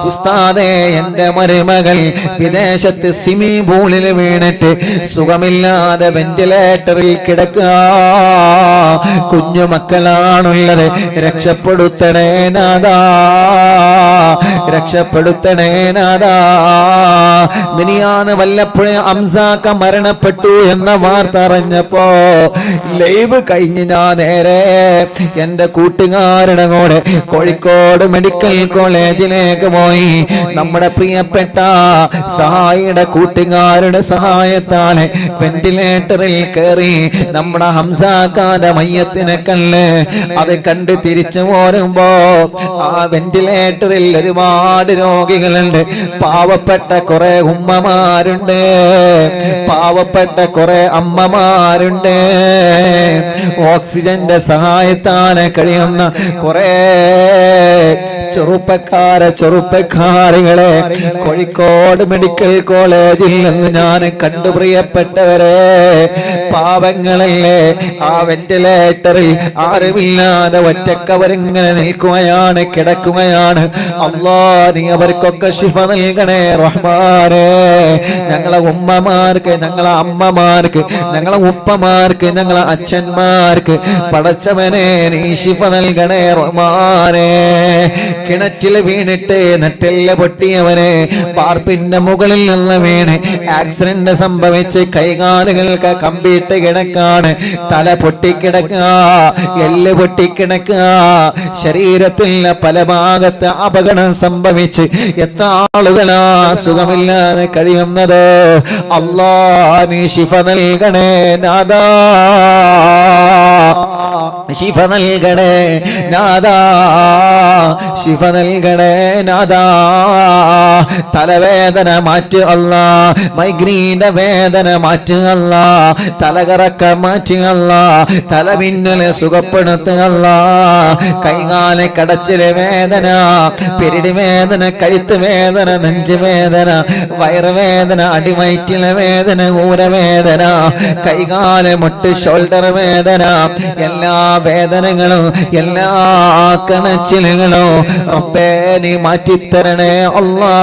ഉസ്താദേ എന്റെ മരുമകൾ വിദേശത്ത് സ്വിമ്മിംഗ് പൂളിൽ വീണിട്ട് സുഖമില്ലാതെ വെന്റിലേറ്ററിൽ കിടക്കുക. കുഞ്ഞു മക്കളാണുള്ളത്, രക്ഷപ്പെടുത്തണേ നാദാ, രക്ഷപ്പെടുത്തണേ നാദാ. മിനിയാന്ന് വല്ലപ്പുഴ ഹംസാക്ക മരണപ്പെട്ടു എന്ന വാർത്ത അറിഞ്ഞപ്പോ ലൈവ് കഴിഞ്ഞ് ഞാൻ നേരെ എന്റെ കൂട്ടുകാരുടെ കൂടെ കോഴിക്കോട് മെഡിക്കൽ കോളേജിലേക്ക് പോയി. നമ്മുടെ പ്രിയപ്പെട്ട സഹായിയുടെ കൂട്ടുകാരുടെ സഹായത്താല് വെന്റിലേറ്ററിൽ കയറി നമ്മുടെ ഹംസാക്കാന്റെ മയ്യത്തിനെ കല്ല് അത് കണ്ട് തിരിച്ചു പോരുമ്പോ ആ വെന്റിലേറ്ററിൽ ഒരുപാട് രോഗികളുണ്ട്. പാവപ്പെട്ട കുറെ ഉമ്മമാരുണ്ട്, പാവപ്പെട്ട കുറെ അമ്മമാരുണ്ട്, ഓക്സിജന്റെ സഹായത്താല് കഴിയുന്ന കുറെ ചെറുപ്പക്കാരികളെ കോഴിക്കോട് മെഡിക്കൽ കോളേജിൽ നിന്ന് ഞാൻ കണ്ടു. പ്രിയപ്പെട്ടവരെ, പാവങ്ങളല്ലേ ആ വെന്റിലേറ്ററിൽ ആരുമില്ലാതെ ഒറ്റക്കവരിങ്ങനെ നിൽക്കുകയാണ്, കിടക്കുകയാണ്. അല്ലാ നീ അവർക്കൊക്കെ ശിഫ നൽകണേ റഹ്മാനേ. ഞങ്ങളെ ഉമ്മമാർക്ക്, ഞങ്ങളെ അമ്മമാർക്ക്, ഞങ്ങളെ ഉപ്പമാർക്ക്, ഞങ്ങളെ അച്ഛന്മാർ ഭാര്യമാർക്ക് പടച്ചവനെ നീ ശിഫ നൽകണേ റഹ്മാനേ. കിണറ്റിൽ വീണിട്ട് നെറ്റെല്ല് പൊട്ടിയവനെ പാർപ്പിന്റെ മുകളിൽ നിന്ന് വീണ് ആക്സിഡന്റ് സംഭവിച്ച് കൈകാലുകൾക്ക് കമ്പിയിട്ട് കിടക്കാണ്, തല പൊട്ടിക്കിടക്കുക, എല്ല് പൊട്ടിക്കിടക്കുക, ശരീരത്തിൽ പല ഭാഗത്ത് അപകടം സംഭവിച്ച് എത്ര ആളുകളാ സുഖമില്ലാതെ കഴിയുന്നത്. അല്ലാ നീ ശിഫ നൽകണേ നാദാ, ശിഫ നൽകണേ നാദാ, ശിഫ നൽകണേ നാദാ. തലവേദന മാറ്റ് അല്ലാ, മൈഗ്രീന്റെ വേദന മാറ്റ് അല്ലാ, തലകറക്ക മാറ്റി അല്ലാ, തലമിന്നല് സുഖപ്പെടുത്തുക അല്ലാ. കൈകാല കടച്ചിലെ വേദന, പെരിടി വേദന, കഴുത്ത് വേദന, നെഞ്ച് വേദന, വയറുവേദന, അടിവയറ്റിലെ വേദന, ഊരവേദന, കൈകാല മുട്ട് ഷോൾഡർ വേദന, എല്ലാ വേദനകളും എല്ലാ കണച്ചിലുകളും റബ്ബേ നീ മാറ്റിത്തരണേ അല്ലാ.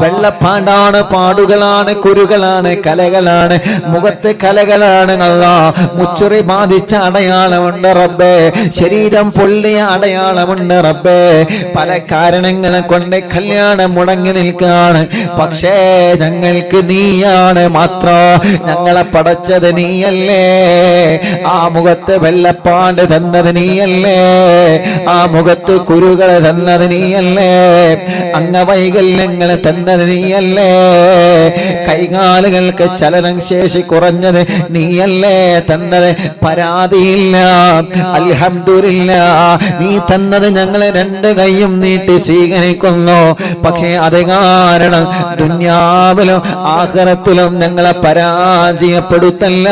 വെള്ളപ്പാണ്ടാണ്, പാടുകളാണ്, കുരുകളാണ്, കലകളാണ്, മുഖത്ത് കലകളാണ് അല്ലാ. മുച്ചുറി ബാധിച്ച അടയാളമുണ്ട് റബ്ബേ, ശരീരം പൊള്ളിയ അടയാളമുണ്ട് റബ്ബേ. പല കാരണങ്ങളെ കൊണ്ട് കല്യാണം മുടങ്ങി നിൽക്കാണ്. പക്ഷേ ഞങ്ങൾക്ക് നീയാണ് മാത്രം, ഞങ്ങളെ പടച്ചത് നീയല്ലേ. ആ മുഖത്ത് വെള്ളപ്പാണ്ട് തന്നത് നീയല്ലേ, ആ മുഖത്ത് കുരുകൾ തന്നത് നീയല്ലേ, അംഗവൈകല്യങ്ങൾ തന്നത് നീയല്ലേ, കൈകാലുകൾക്ക് ചലനം ശേഷി കുറഞ്ഞത് നീയല്ലേ തന്നത്. പരാതിയില്ല, അൽഹംദുലില്ലാഹ്, നീ തന്നത് ഞങ്ങളെ രണ്ട് കൈയും നീട്ടി സ്വീകരിക്കുന്നു. പക്ഷേ അത് കാരണം ദുനിയാവിലും ആഖിറത്തിലും ഞങ്ങളെ പരാജയപ്പെടുത്തല്ല,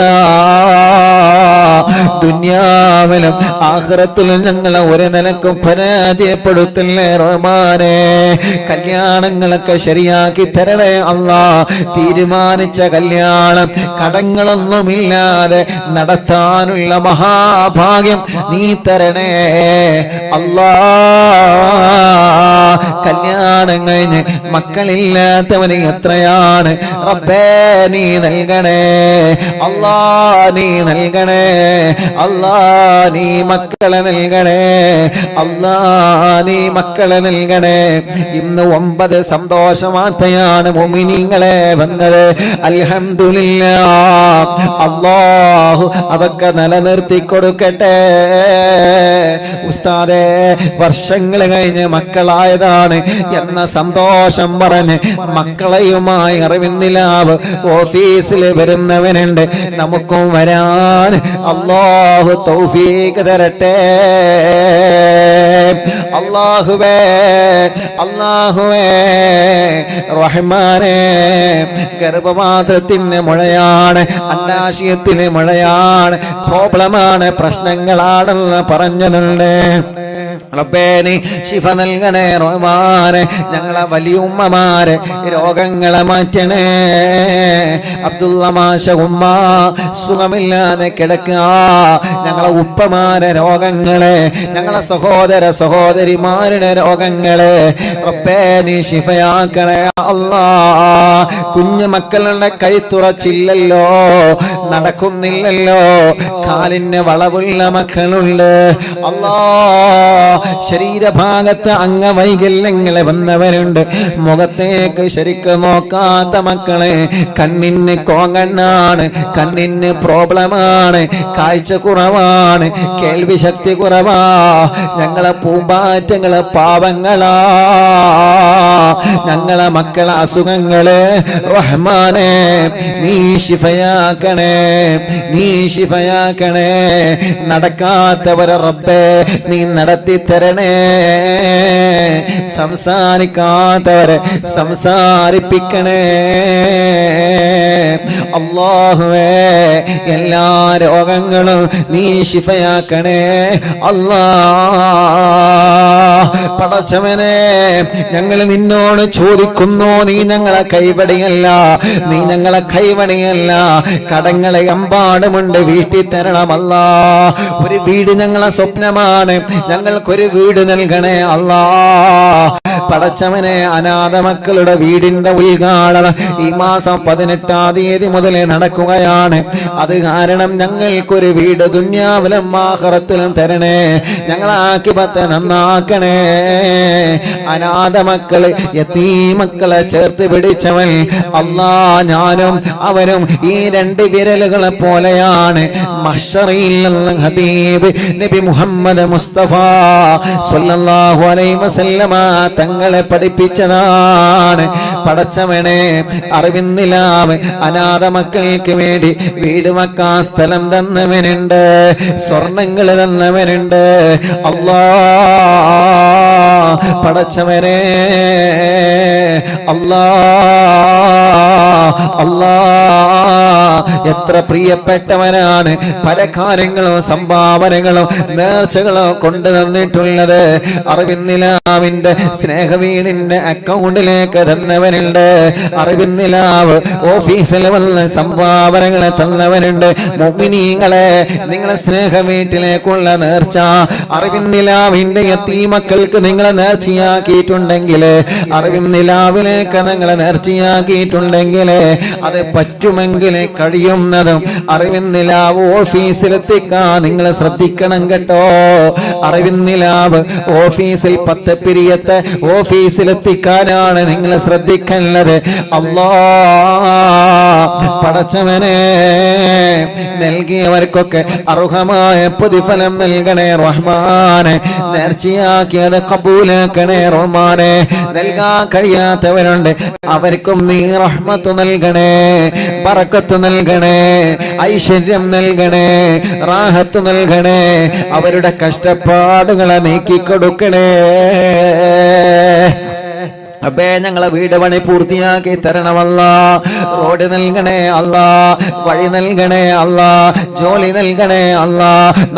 ദുനിയാവിലും ആഖിറത്തിലും ഞങ്ങളെ ഒരു നിലക്കും പരാജയപ്പെടുത്തില്ലേ റഹ്മാനേ. കല്യാണങ്ങളൊക്കെ ശരിയാക്കി തരണേ അല്ലാ. തീരുമാനിച്ച കല്യാണം കടങ്ങളൊന്നുമില്ലാതെ നടത്താനുള്ള മഹാഭാഗ്യം നീ തരണേ അല്ലാ. കല്യാണം കഴിഞ്ഞ് മക്കളില്ലാത്തവന് എത്രയാണ് റബ്ബേ നീ നൽകണേ അല്ലാ, നീ നൽകണേ അല്ലാ, നീ മക്കളെ നൽകണേ അല്ലാ, നീ മക്കളെ നൽകണേ. ഇന്ന് 9 സന്തോഷ വാർത്തയാണ് മുഅ്മിനീങ്ങളെ വന്നത്. അൽഹംദുലില്ലാഹ്, അല്ലാഹു അതൊക്കെ നിലനിർത്തി കൊടുക്കട്ടെ. ഉസ്താദേ വർഷങ്ങൾ കഴിഞ്ഞ് മക്കളായതാണ് എന്ന സന്തോഷം പറഞ്ഞ് മക്കളെയുമായി അറിവിന്നിലാവ് ഓഫീസിൽ വരുന്നവനുണ്ട്. നമുക്കും വരാൻ അല്ലാഹു തൗഫീഖ് തരട്ടെ. അല്ലാഹുവേ, അല്ലാഹുവേ റഹ്മാനേ, ഗർഭപാത്രത്തിന് മുഴയാണ്, അണ്ടാശയത്തിന് മുഴയാണ്, പ്രോബ്ലമാണ്, പ്രശ്നങ്ങളാണെന്ന് പറഞ്ഞതുണ്ട്. റബ്ബേ നീ ശിഫ നൽകണേ റഹ്മാനെ. ഞങ്ങളെ വലിയുമ്മമാരെ രോഗങ്ങളെ മാറ്റണേ. അബ്ദുള്ള മാഷ ഉമ്മ സുഖമില്ലാതെ കിടക്കുക, ഞങ്ങളെ ഉപ്പമാരെ രോഗങ്ങളെ, ഞങ്ങളെ സഹോദര സഹോദരിമാരുടെ രോഗങ്ങളെ റബ്ബേ നീ ശിഫയാക്കണേ അല്ലാ. കുഞ്ഞു മക്കളുടെ കൈത്തുറച്ചില്ലല്ലോ, നടക്കുന്നില്ലല്ലോ, കാലിന് വളവുള്ള മക്കളുണ്ട് അല്ലാ. ശരീരഭാഗത്ത് അംഗവൈകല്യങ്ങളെ വന്നവരുണ്ട്. മുഖത്തേക്ക് ശരിക്കും നോക്കാത്ത മക്കളെ, കണ്ണിന് കോങ്കണ്ണാണ്, കണ്ണിന് പ്രോബ്ലമാണ്, കാഴ്ച കുറവാണ്, കേൾവി ശക്തി കുറവാ, ഞങ്ങളെ പൂമ്പാറ്റങ്ങളെ പാവങ്ങളാ, ഞങ്ങളെ മക്കളെ അസുഖങ്ങള് റഹ്മാനെ നീ ശിഫയാക്കണേ, നീ ശിഫയാക്കണേ. നടക്കാത്തവരെ റബ്ബേ നീ നടത്തി തരണേ. സംസാരിക്കാത്തവരെ സംസാരിപ്പിക്കണേ അല്ലാഹുവേ. എല്ലാ രോഗങ്ങളും നീ ശിഫയാക്കണേ അല്ലാ. പടച്ചവനെ ഞങ്ങൾ നിന്നോട് ചോദിക്കുന്നു, നീ ഞങ്ങളെ കൈവടിയല്ല, നീ ഞങ്ങളെ കൈവടിയല്ല. കടങ്ങളെ എമ്പാടുമുണ്ട്, വീട്ടിൽ തരണമല്ല. ഒരു വീട് ഞങ്ങളെ സ്വപ്നമാണ്, ഞങ്ങൾക്കൊരു വീട് നൽകണേ അല്ലാ. പടച്ചവനെ അനാഥ മക്കളുടെ വീടിന്റെ ഉദ്ഘാടനം ഈ മാസം 18-ാം തീയതി മുതൽ നടക്കുകയാണ്. അത് കാരണം ഞങ്ങൾക്കൊരു വീട് ദുനിയാവിലും ആഖിറത്തിലും തരണേ. ഞങ്ങളെ ആഖിബത്ത് നന്നാക്കണേ. അനാഥ മക്കള് യതീമക്കളെ ചേർത്ത് പിടിച്ചവൻ അല്ലാ, ഞാനും അവരും ഈ 2 വിരലുകളെ പോലെയാണ്. മഹ്ശറിൽ ഹബീബ് നബി മുഹമ്മദ് മുസ്തഫ സ്വല്ലല്ലാഹു അലൈഹി വസല്ലമ തങ്ങളെ പഠിപ്പിച്ചതാണ്. പടച്ചവനെ, അറിവിന്നിലാവ് അനാഥ മക്കൾക്ക് വേണ്ടി വീട് വെക്കാൻ സ്ഥലം തന്നവനുണ്ട്, സ്വർണങ്ങൾ തന്നവനുണ്ട്. അല്ലാ പടച്ചവനെ, അല്ലാ അല്ലാ എത്ര പ്രിയപ്പെട്ടവനാണ്. പല കാര്യങ്ങളും സംഭാവനകളും നേർച്ചകളും കൊണ്ടു തന്നിട്ടുള്ളത്. അറിവിന്നിലാവിന്റെ സ്നേഹവീടിന്റെ അക്കൗണ്ടിലേക്ക് തന്നവനുണ്ട്. അറിവിന്നിലാവ് ഓഫീസിൽ വന്ന് സംഭാവനകളെ തന്നവനുണ്ട്. മുഅ്മിനീങ്ങളെ, നിങ്ങളെ സ്നേഹവീട്ടിലേക്കുള്ള നേർച്ച അറിവിന്നിലാവിന്റെ യതീമക്കൾക്ക് നിങ്ങളെ നേർച്ചയാക്കിയിട്ടുണ്ടെങ്കിൽ, അറിവിന്നിലാവിലേക്ക് നിങ്ങളെ നേർച്ചയാക്കിയിട്ടുണ്ടെങ്കിൽ, അത് പറ്റുമെങ്കിൽ കഴിയുന്നതും അറിവിന്നിലാവ് ഓഫീസിലെത്തിക്കാൻ നിങ്ങൾ ശ്രദ്ധിക്കണം കേട്ടോ. അറിവിന്നിലാവ് ഓഫീസിൽ 10 പിരിയത്തെ ഓഫീസിലെത്തിക്കാനാണ് നിങ്ങൾ ശ്രദ്ധിക്കേണ്ടത്. അല്ലാ പടച്ചവനെ, നൽകിയവർക്കൊക്കെ അർഹമായ പ്രതിഫലം നൽകണേ റഹ്മാനെ. നേർച്ചയാക്കിയത് കബൂലാക്കണേ റഹ്മാനെ. നൽകാൻ കഴിയാത്തവരുണ്ട്, അവർക്കും നീ റഹ്മത്ത് നൽകണേ, ബറക്കത്ത് നൽകണേ, ഐശ്വര്യം നൽകണേ, റാഹത്ത് നൽകണേ. അവരുടെ കഷ്ടപ്പാടുകളെ നീക്കിക്കൊടുക്കണേ. അബേ, ഞങ്ങളെ വീട് പണി പൂർത്തിയാക്കി തരണമല്ല. റോഡ് നൽകണേ അല്ല, വഴി നൽകണേ അല്ല, ജോലി നൽകണേ അല്ല.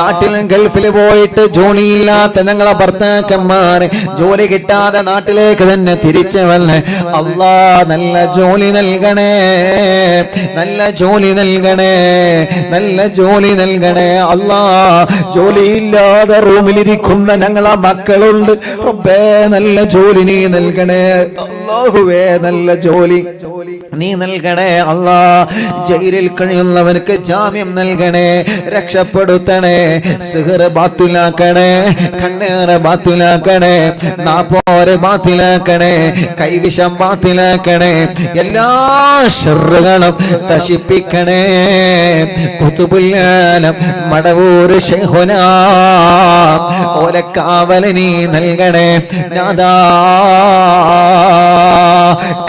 നാട്ടിലും ഗൾഫിൽ പോയിട്ട് ജോലിയില്ലാത്ത ഞങ്ങളെ ഭർത്താക്കന്മാരെ ജോലി കിട്ടാതെ നാട്ടിലേക്ക് തന്നെ തിരിച്ചവല്ലേ അല്ലാ, നല്ല ജോലി നൽകണേ, നല്ല ജോലി നൽകണേ, നല്ല ജോലി നൽകണേ അല്ലാ. ജോലിയില്ലാതെ റൂമിലിരിക്കുന്ന ഞങ്ങളെ മക്കളുണ്ട്. റബ്ബേ, നല്ല ജോലി നീ നൽകണേ അല്ലാഹുവേ, നല്ല ജോലി നീ നൽകണേ അല്ലാ. ജയിലിൽ കഴിയുന്നവർക്ക് ജാമ്യം നൽകണേ, രക്ഷപ്പെടുത്തണേ. സിഹർ ബാത്തിലാക്കണേ, കണ്ണേറ് ബാത്തിലാക്കണേ, നാപ്പോര് ബാത്തിലാക്കണേ, കൈവിഷം ബാത്തിലാക്കണേ. എല്ലാ ശർറുകളും നശിപ്പിക്കണേ. ഖുതുബുൽ ആലം മടവൂർ ശൈഖുനാ ഓലക്കാവൽ നീ നൽകണേ നാദാ.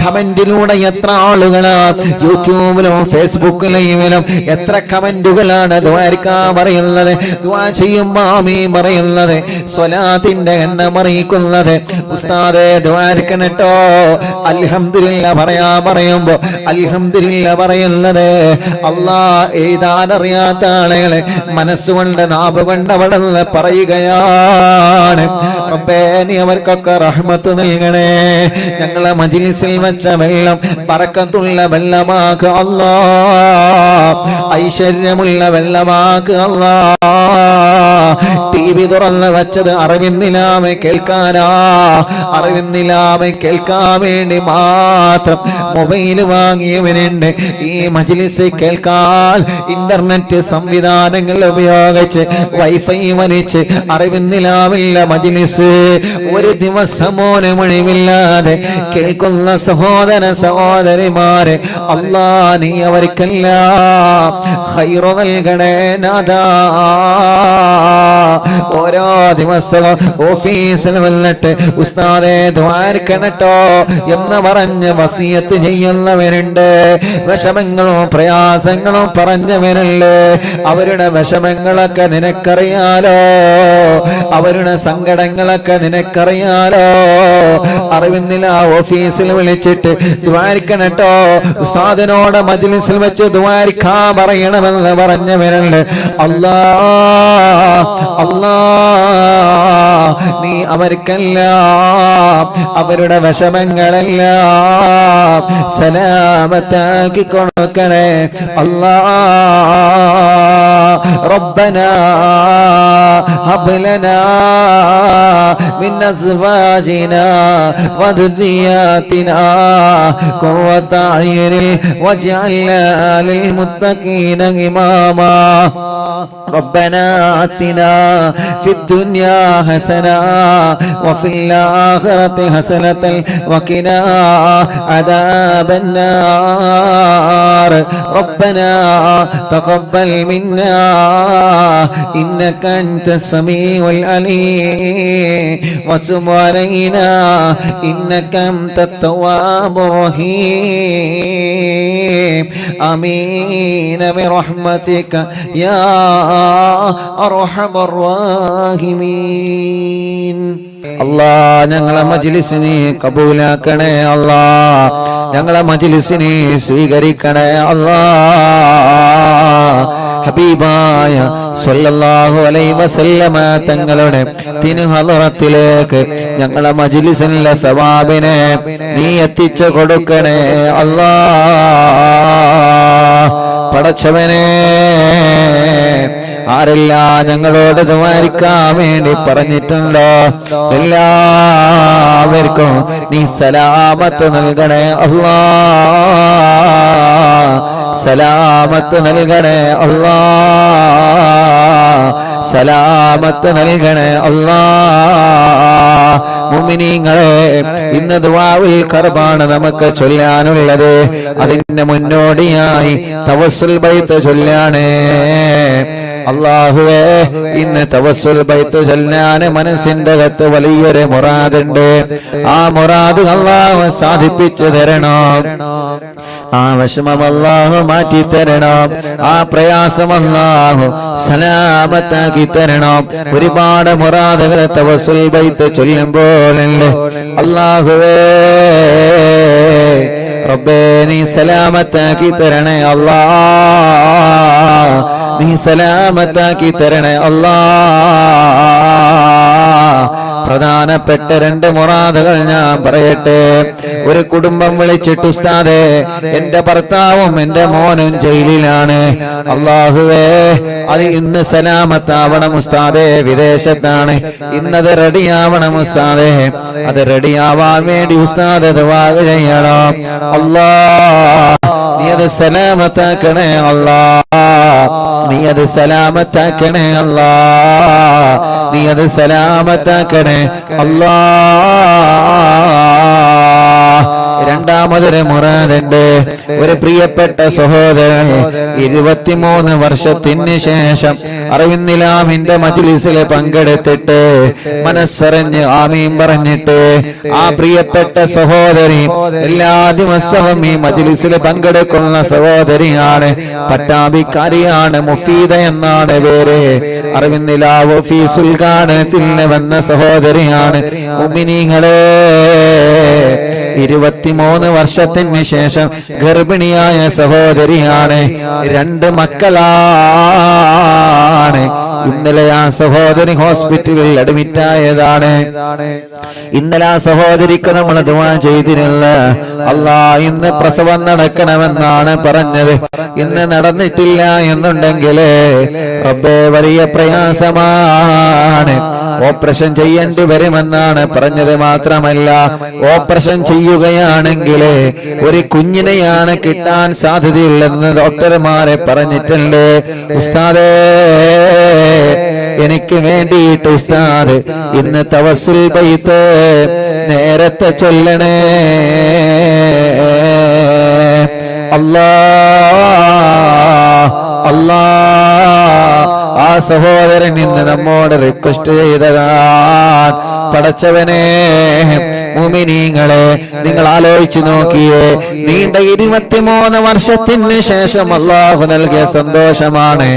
കമന്റിലൂടെ എത്ര ആളുകളാ യൂട്യൂബിലും ഫേസ്ബുക്കിലും എത്ര കമന്റുകളാണ് ദുആ പറയുന്നത്, ദുആ ചെയ്യുമ്പോൾ ആമീൻ പറയുന്നത്, സ്വലാത്തിന്റെ എണ്ണം അറിയിക്കുന്നത്. ഉസ്താദേ ദുആർക്കണട്ടോ, അൽഹംദുലില്ലാ പറയുമ്പോ അൽഹംദുലില്ലാ പറയുന്നത്. അല്ലാ, എഴുതാനറിയാത്ത ആളുകളെ മനസ്സുകൊണ്ട് നാവ് കൊണ്ട് അവിടെ പറയുകയാണ്. റബ്ബേ, നീ അവർക്കൊക്കെ റഹ്മത്ത് നൽകണേ. ഞങ്ങളെ മജ്ലിസിൽ വെച്ച വെള്ളം ബറക്കത്തുള്ള വെള്ളമാക്ക് അല്ലാ, ഐശ്വര്യമുള്ള വെള്ളമാക്ക് അല്ലാ. ടിവി തുറന്ന് വെച്ചത് അറിവിന്നിലാമെ കേൾക്കാനാ, അറിവിന്നിലാമെ കേൾക്കാൻ വേണ്ടി മാത്രം മൊബൈൽ വാങ്ങിയവനുണ്ട്. ഈ മജ്ലിസ് കേൾക്കാൻ ഇന്റർനെറ്റ് സംവിധാനങ്ങൾ ഉപയോഗിച്ച് വൈഫൈ വലിച്ച് അറിവിന്നിലാവില്ല മജ്ലിസ് ഒരു ദിവസം പോലും ഒഴിവില്ലാതെ കേൾക്കുന്ന സഹോദര സഹോദരിമാരെ അല്ലാ, നീ അവർക്കെല്ലാം ഖൈറ് നൽകണേ നാദാ. ഓരോ ദിവസവും ഓഫീസിൽ വന്നിട്ട് ഉസ്താദേ ദ്വാരക്കണട്ടോ എന്ന് പറഞ്ഞ് വസിയത്ത് ചെയ്യുന്നവരുണ്ട്. വിഷമങ്ങളും പ്രയാസങ്ങളും പറഞ്ഞവരല്ലേ, അവരുടെ വിഷമങ്ങളൊക്കെ നിനക്കറിയാലോ, അവരുടെ സങ്കടങ്ങളൊക്കെ നിനക്കറിയാലോ. അറിവിന്നില്ല ഓഫീസിൽ വിളിച്ചിട്ട് ദ്വാരിക്കണട്ടോ, ഉസ്താദിനോട് മജ്ലിസിൽ വെച്ച് ദ്വാരിക്കാ പറയണമെന്ന് പറഞ്ഞവരുണ്ട്. അല്ലാ അല്ലാ, നീ അവർക്കെല്ലാം അവരുടെ വിഷമങ്ങളെല്ലാം സലാമത്താക്കി കൊടുക്കണേ അല്ലാ. റബ്ബനാ ഹബ് ലനാ من أزواجنا وذرياتنا قرة أعين واجعلنا للمتقين إماما ربنا آتنا في الدنيا حسنة وفي الآخرة حسنة وقنا عذاب النار ربنا تقبل منا إنك أنت السميع العليم وتب علينا إنك أنت التواب الرحيم آمين برحمتك يا أرحم الراحمين അല്ലാഹ് ഞങ്ങളെ മജ്ലിസിനെ കബൂലാക്കണേ അല്ലാഹ് ഞങ്ങളെ മജ്ലിസിനെ സ്വീകരിക്കണേ അല്ലാഹ് ഹബീബായ സ്വല്ലല്ലാഹു അലൈഹി വസല്ലമ തങ്ങളുടെ തിരുഹളറത്തിലേക്ക് ഞങ്ങളെ മജ്ലിസിലെ സവാബിനെ നീ എത്തിച്ചു കൊടുക്കണേ അല്ലാഹ് പടച്ചവനെ ആരെല്ലാം ഞങ്ങളോട് ദ്വാരിക്കാൻ വേണ്ടി പറഞ്ഞിട്ടുണ്ടോ എല്ലാവർക്കും നീ സലാമത്ത് നൽകണേ അല്ലാഹ് സലാമത്ത് നൽകണേ അല്ലാഹ് സലാമത്ത് നൽകണേ അല്ലാഹ് മുഅ്മിനീങ്ങളെ ഇന്ന് ദുആഉൽ ഖർബാണ് നമുക്ക് ചൊല്ലാനുള്ളത് അതിന്റെ മുന്നോടിയായി തവസ്സുൽ ബൈത്ത് ചൊല്ലാനേ അല്ലാഹുവേ ഇന്ന് തവസ്സുൽ ബൈത്ത് ചൊല്ലാൻ മനസ്സിന്റെ അകത്ത് വലിയൊരു മുറാദുണ്ട് ആ മുറാദ് അല്ലാഹു സാധിപ്പിച്ചു തരണം ആ വിഷമം അല്ലാഹു മാറ്റി തരണം ആ പ്രയാസം അല്ലാഹു സലാമത്താക്കി തരണം ഒരുപാട് മുറാദുകൾ തവസ്സുൽ ബൈത്ത് ചൊല്ലുമ്പോഴല്ലേ അല്ലാഹുവേ റബ്ബേ നീ സലാമത്താക്കി തരണേ അല്ലാഹ് നീ സലാമത്താക്കി തരണേ അല്ലാഹ് പ്രധാനപ്പെട്ട രണ്ട് മുറാദുകൾ ഞാൻ പറയട്ടെ ഒരു കുടുംബം വിളിച്ചിട്ട് ഉസ്താദേ എന്റെ ഭർത്താവും എന്റെ മോനും ജയിലിലാണ് അല്ലാഹുവേ അത് ഇന്ന് സലാമത്താവണം ഉസ്താദേ വിദേശത്താണ് ഇന്നത് റെഡിയാവണം ഉസ്താദേ അത് റെഡിയാവാൻ വേണ്ടി ഉസ്താദ് ദുആ ചെയ്യണം അല്ലാഹ് നീ അത് സലാമത്താക്കണേ അല്ലാഹ് നീ അത് സലാമത്താക്കണേ അല്ലാഹ് നീ അത് സലാമത്താക്കണേ അല്ലാഹ് രണ്ടാമതൊരു മുറാദുണ്ട് ഒരു പ്രിയപ്പെട്ട സഹോദരൻ 23 വർഷത്തിന് ശേഷം അറിവിന്നിലാമിന്റെ മജ്ലിസിൽ പങ്കെടുത്തിട്ട് മനസ്സറിഞ്ഞ് ആമീൻ പറഞ്ഞിട്ട് ആ പ്രിയപ്പെട്ട സഹോദരി എല്ലാ ദിവസവും ഈ മജ്ലിസിൽ പങ്കെടുക്കുന്ന സഹോദരിയാണ് പട്ടാഭിക്കാരിയാണ് മുഫീദ എന്നാണ് പേര് അറിവിന്നിലാവ് ഓഫീസ് ഉദ്ഘാടനത്തിൽ വന്ന സഹോദരിയാണ് മുഅ്മിനീങ്ങളെ 23 വർഷത്തിന് ശേഷം ഗർഭിണിയായ സഹോദരിയാണ് 2 മക്കളാണ് ഇന്നലെ ആ സഹോദരി ഹോസ്പിറ്റലിൽ അഡ്മിറ്റ് ആയതാണ് ഇന്നലെ ആ സഹോദരിക്ക് നമ്മൾ ദുആ ചെയ്തിരുന്നില്ല അല്ലാഹ് ഇന്ന് പ്രസവം നടക്കണമെന്നാണ് പറഞ്ഞത് ഇന്ന് നടന്നിട്ടില്ല എന്നുണ്ടെങ്കിൽ റബ്ബേ വലിയ പ്രയാസമാണ് ഓപ്പറേഷൻ ചെയ്യേണ്ടി വരുമെന്നാണ് പറഞ്ഞത് മാത്രമല്ല ഓപ്പറേഷൻ ചെയ്യുകയാണെങ്കിൽ ഒരു കുഞ്ഞിനെയാണ് കിട്ടാൻ സാധ്യതയുള്ളതെന്ന് ഡോക്ടർമാരെ പറഞ്ഞിട്ടുണ്ട് ഉസ്താദേ എനിക്ക് വേണ്ടിയിട്ട് ഉസ്താദ് ഇന്ന് തവസ്സുൽ ബൈത്ത് നേരത്തെ ചൊല്ലണേ അല്ലാഹ് അല്ലാഹ് ആ സഹോദരൻ ഇന്ന് നമ്മോട് റിക്വസ്റ്റ് ചെയ്തതാണ് പടച്ചവനെ മുഅ്മിനീങ്ങളെ നിങ്ങൾ ആലോചിച്ചു നോക്കിയേ നീണ്ട 23 വർഷത്തിന് ശേഷം അല്ലാഹു നൽകിയ സന്തോഷമാണ്